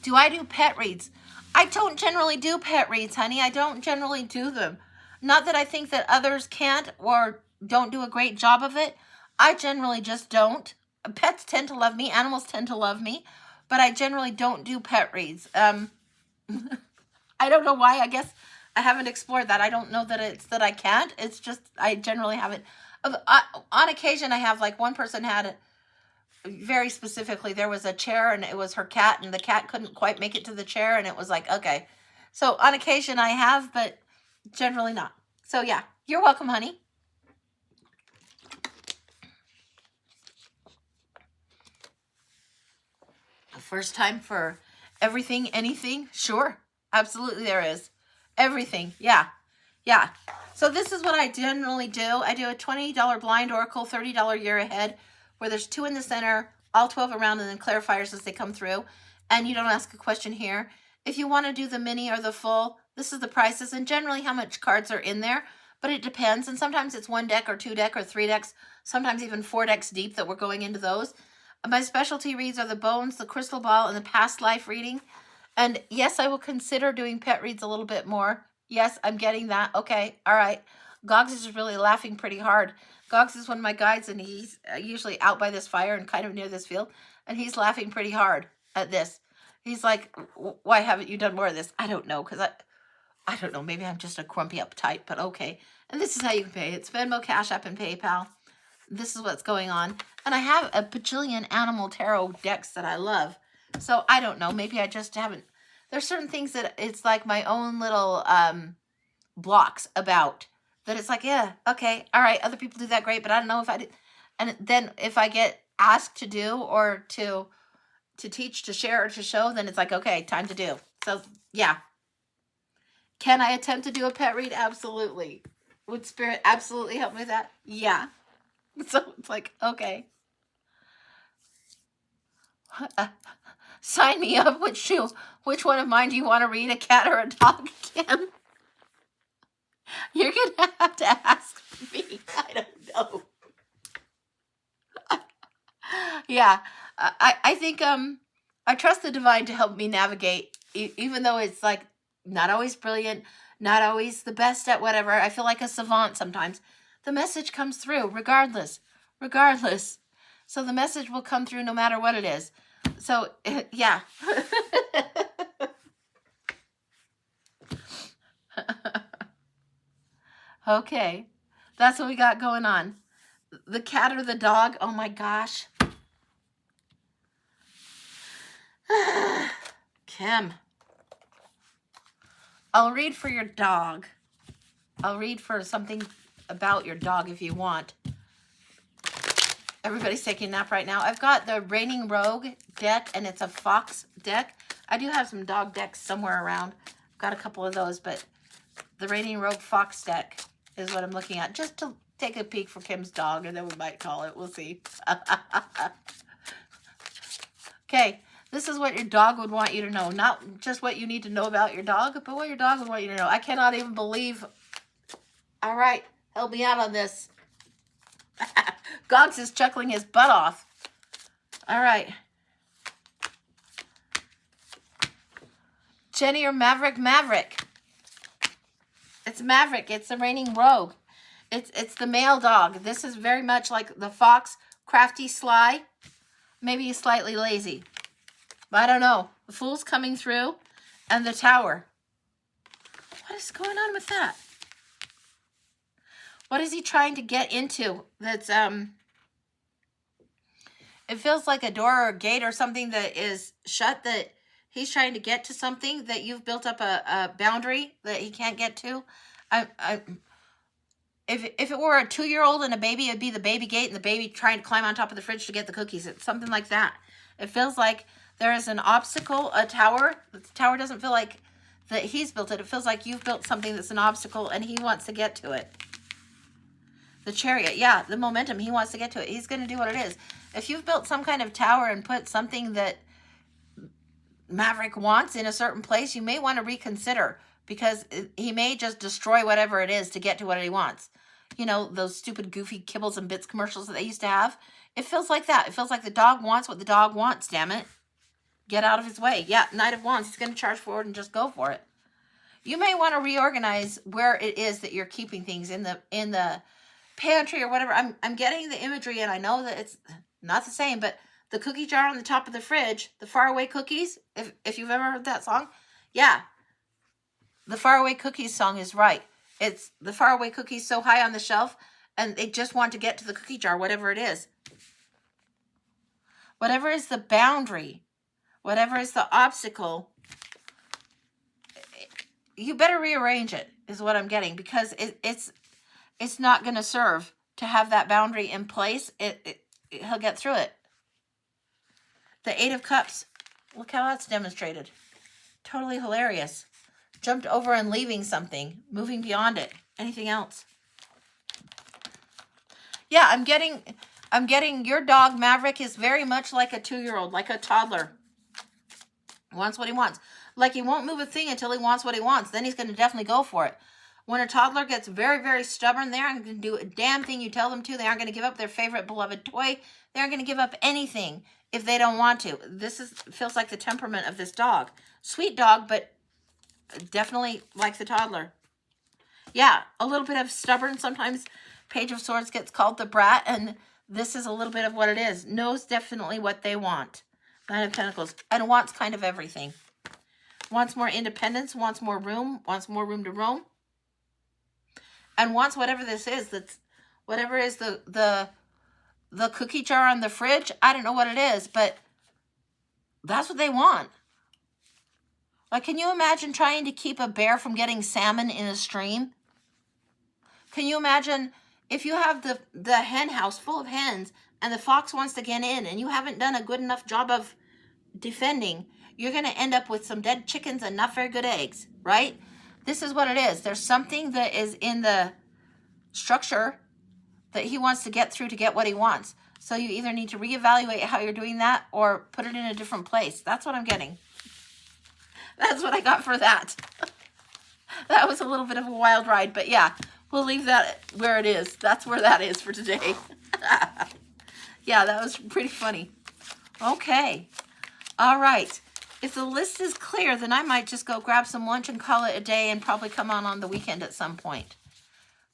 Do I do pet reads? I don't generally do pet reads, honey. I don't generally do them. Not that I think that others can't or don't do a great job of it. I generally just don't. Pets tend to love me. Animals tend to love me. But I generally don't do pet reads. I don't know why. I guess I haven't explored that. I don't know that it's that I can't. It's just I generally haven't. On occasion, I have, like, one person had, very specifically, there was a chair and it was her cat, and the cat couldn't quite make it to the chair, and it was like, okay. So on occasion I have, but generally not. So yeah, you're welcome, honey. First time for everything, anything? Sure. Absolutely there is. Everything. Yeah. Yeah. So this is what I generally do. I do a $20 blind oracle, $30 year ahead, where there's 2 in the center, all 12 around, and then clarifiers as they come through. And you don't ask a question here. If you want to do the mini or the full, this is the prices and generally how much cards are in there. But it depends. And sometimes it's 1 deck or 2 deck or 3 decks, sometimes even 4 decks deep that we're going into those. My specialty reads are the bones, the crystal ball, and the past life reading. And yes, I will consider doing pet reads a little bit more. Yes, I'm getting that. Okay, all right. Gogs is really laughing pretty hard. Gogs is one of my guides, and he's usually out by this fire and kind of near this field, and he's laughing pretty hard at this. He's like, why haven't you done more of this? I don't know, because I don't know. Maybe I'm just a grumpy uptight, but okay. And this is how you can pay. It's Venmo, Cash App, and PayPal. This is what's going on. And I have a bajillion animal tarot decks that I love. So I don't know. Maybe I just haven't. There's certain things that it's like my own little blocks about that. It's like, yeah, okay, all right. Other people do that great, but I don't know if I did. And then if I get asked to do or to teach, to share, or to show, then it's like, okay, time to do. So yeah. Can I attempt to do a pet read? Absolutely. Would Spirit absolutely help me with that? Yeah. So it's like, okay. Sign me up. Which one of mine do you want to read? A cat or a dog, Kim? You're gonna have to ask me. I don't know. Yeah, I think I trust the divine to help me navigate, even though it's like not always brilliant, not always the best at whatever. I feel like a savant sometimes. The message comes through regardless. So the message will come through no matter what it is. So yeah. Okay, that's what we got going on. The cat or the dog? Oh my gosh. Kim, I'll read for your dog. I'll read for something about your dog if you want. Everybody's taking a nap right now. I've got the Reigning Rogue deck, and it's a fox deck. I do have some dog decks somewhere around. I've got a couple of those, but the Reigning Rogue fox deck is what I'm looking at, just to take a peek for Kim's dog, and then we might call it. We'll see. Okay, this is what your dog would want you to know. Not just what you need to know about your dog, but what your dog would want you to know. I cannot even believe. All right, help me out on this. Gogs is chuckling his butt off. All right. Jenny or Maverick? Maverick. It's Maverick. It's the Reigning Rogue. It's the male dog. This is very much like the fox, crafty, sly, maybe slightly lazy. But I don't know. The Fool's coming through, and the Tower. What is going on with that? What is he trying to get into? That's it feels like a door or a gate or something that is shut, that he's trying to get to something that you've built up a boundary that he can't get to. If it were a 2-year-old and a baby, it'd be the baby gate and the baby trying to climb on top of the fridge to get the cookies. It's something like that. It feels like there is an obstacle, a tower. The tower doesn't feel like that he's built it. It feels like you've built something that's an obstacle and he wants to get to it. The Chariot, yeah, the momentum, he wants to get to it. He's going to do what it is. If you've built some kind of tower and put something that Maverick wants in a certain place, you may want to reconsider, because he may just destroy whatever it is to get to what he wants. You know, those stupid, goofy Kibbles and Bits commercials that they used to have. It feels like that. It feels like the dog wants what the dog wants, damn it. Get out of his way. Yeah, Knight of Wands. He's going to charge forward and just go for it. You may want to reorganize where it is that you're keeping things in the pantry or whatever. I'm getting the imagery, and I know that it's not the same, but the cookie jar on the top of the fridge, the Faraway Cookies, if you've ever heard that song, yeah, the Faraway Cookies song is right. It's the Faraway Cookies so high on the shelf, and they just want to get to the cookie jar, whatever it is. Whatever is the boundary, whatever is the obstacle, you better rearrange it, is what I'm getting, because it's not going to serve to have that boundary in place. He'll get through it. The Eight of Cups, look how that's demonstrated. Totally hilarious. Jumped over and leaving something, moving beyond it. Anything else? Yeah, I'm getting your dog, Maverick, is very much like a 2-year-old, like a toddler. Wants what he wants. Like, he won't move a thing until he wants what he wants. Then he's going to definitely go for it. When a toddler gets very, very stubborn, they aren't going to do a damn thing you tell them to. They aren't going to give up their favorite beloved toy. They aren't going to give up anything if they don't want to. Feels like the temperament of this dog. Sweet dog, but definitely like the toddler. Yeah, a little bit of stubborn. Sometimes Page of Swords gets called the brat, and this is a little bit of what it is. Knows definitely what they want. Nine of Pentacles. And wants kind of everything. Wants more independence, wants more room to roam. And wants whatever this is. Whatever is the cookie jar on the fridge. I don't know what it is, but that's what they want. Like, can you imagine trying to keep a bear from getting salmon in a stream? Can you imagine if you have the hen house full of hens and the fox wants to get in and you haven't done a good enough job of defending, you're going to end up with some dead chickens and not very good eggs, right? This is what it is. There's something that is in the structure that he wants to get through to get what he wants. So you either need to reevaluate how you're doing that or put it in a different place. That's what I'm getting. That's what I got for that. That was a little bit of a wild ride, but yeah, we'll leave that where it is. That's where that is for today. Yeah, that was pretty funny. Okay. All right. If the list is clear, then I might just go grab some lunch and call it a day and probably come on the weekend at some point.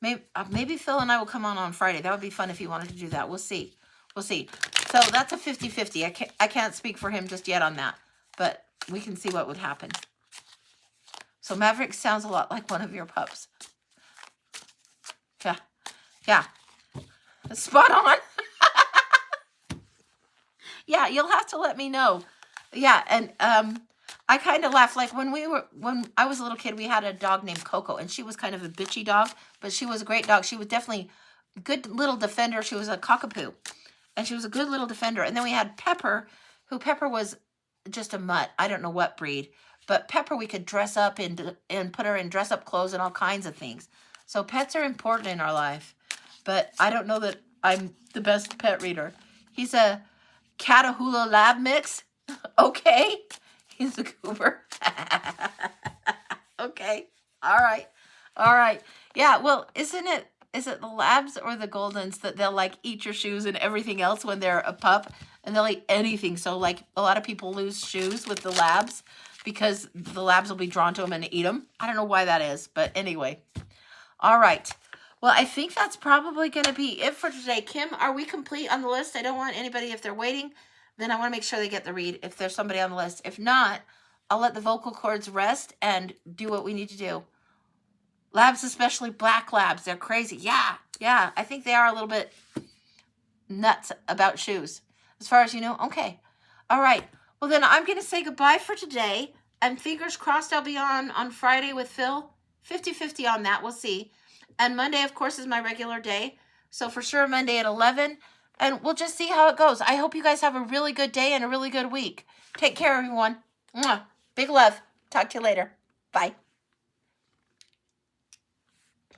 Maybe Phil and I will come on Friday. That would be fun if you wanted to do that. We'll see. We'll see. So that's a 50-50. I can't speak for him just yet on that, but we can see what would happen. So Maverick sounds a lot like one of your pups. Yeah. Yeah. Spot on. Yeah, you'll have to let me know. Yeah, and I kind of laugh. Like when I was a little kid, we had a dog named Coco, and she was kind of a bitchy dog, but she was a great dog. She was definitely a good little defender. She was a cockapoo, and she was a good little defender. And then we had Pepper, Pepper was just a mutt. I don't know what breed, but Pepper we could dress up and put her in dress-up clothes and all kinds of things. So pets are important in our life, but I don't know that I'm the best pet reader. He's a Catahoula Lab mix. Okay. He's a Cooper. Okay. All right. All right. Yeah, well, is it the Labs or the Goldens that they'll like eat your shoes and everything else when they're a pup, and they'll eat anything? So like a lot of people lose shoes with the Labs because the Labs will be drawn to them and eat them. I don't know why that is, but anyway. All right. Well, I think that's probably going to be it for today. Kim, are we complete on the list? I don't want anybody, if they're waiting, then I want to make sure they get the read if there's somebody on the list. If not, I'll let the vocal cords rest and do what we need to do. Labs, especially black Labs, they're crazy. Yeah, I think they are a little bit nuts about shoes. As far as you know, okay. All right. Well, then I'm going to say goodbye for today. And fingers crossed I'll be on Friday with Phil. 50-50 on that. We'll see. And Monday, of course, is my regular day. So for sure, Monday at 11. And we'll just see how it goes. I hope you guys have a really good day and a really good week. Take care, everyone. Mwah. Big love. Talk to you later. Bye.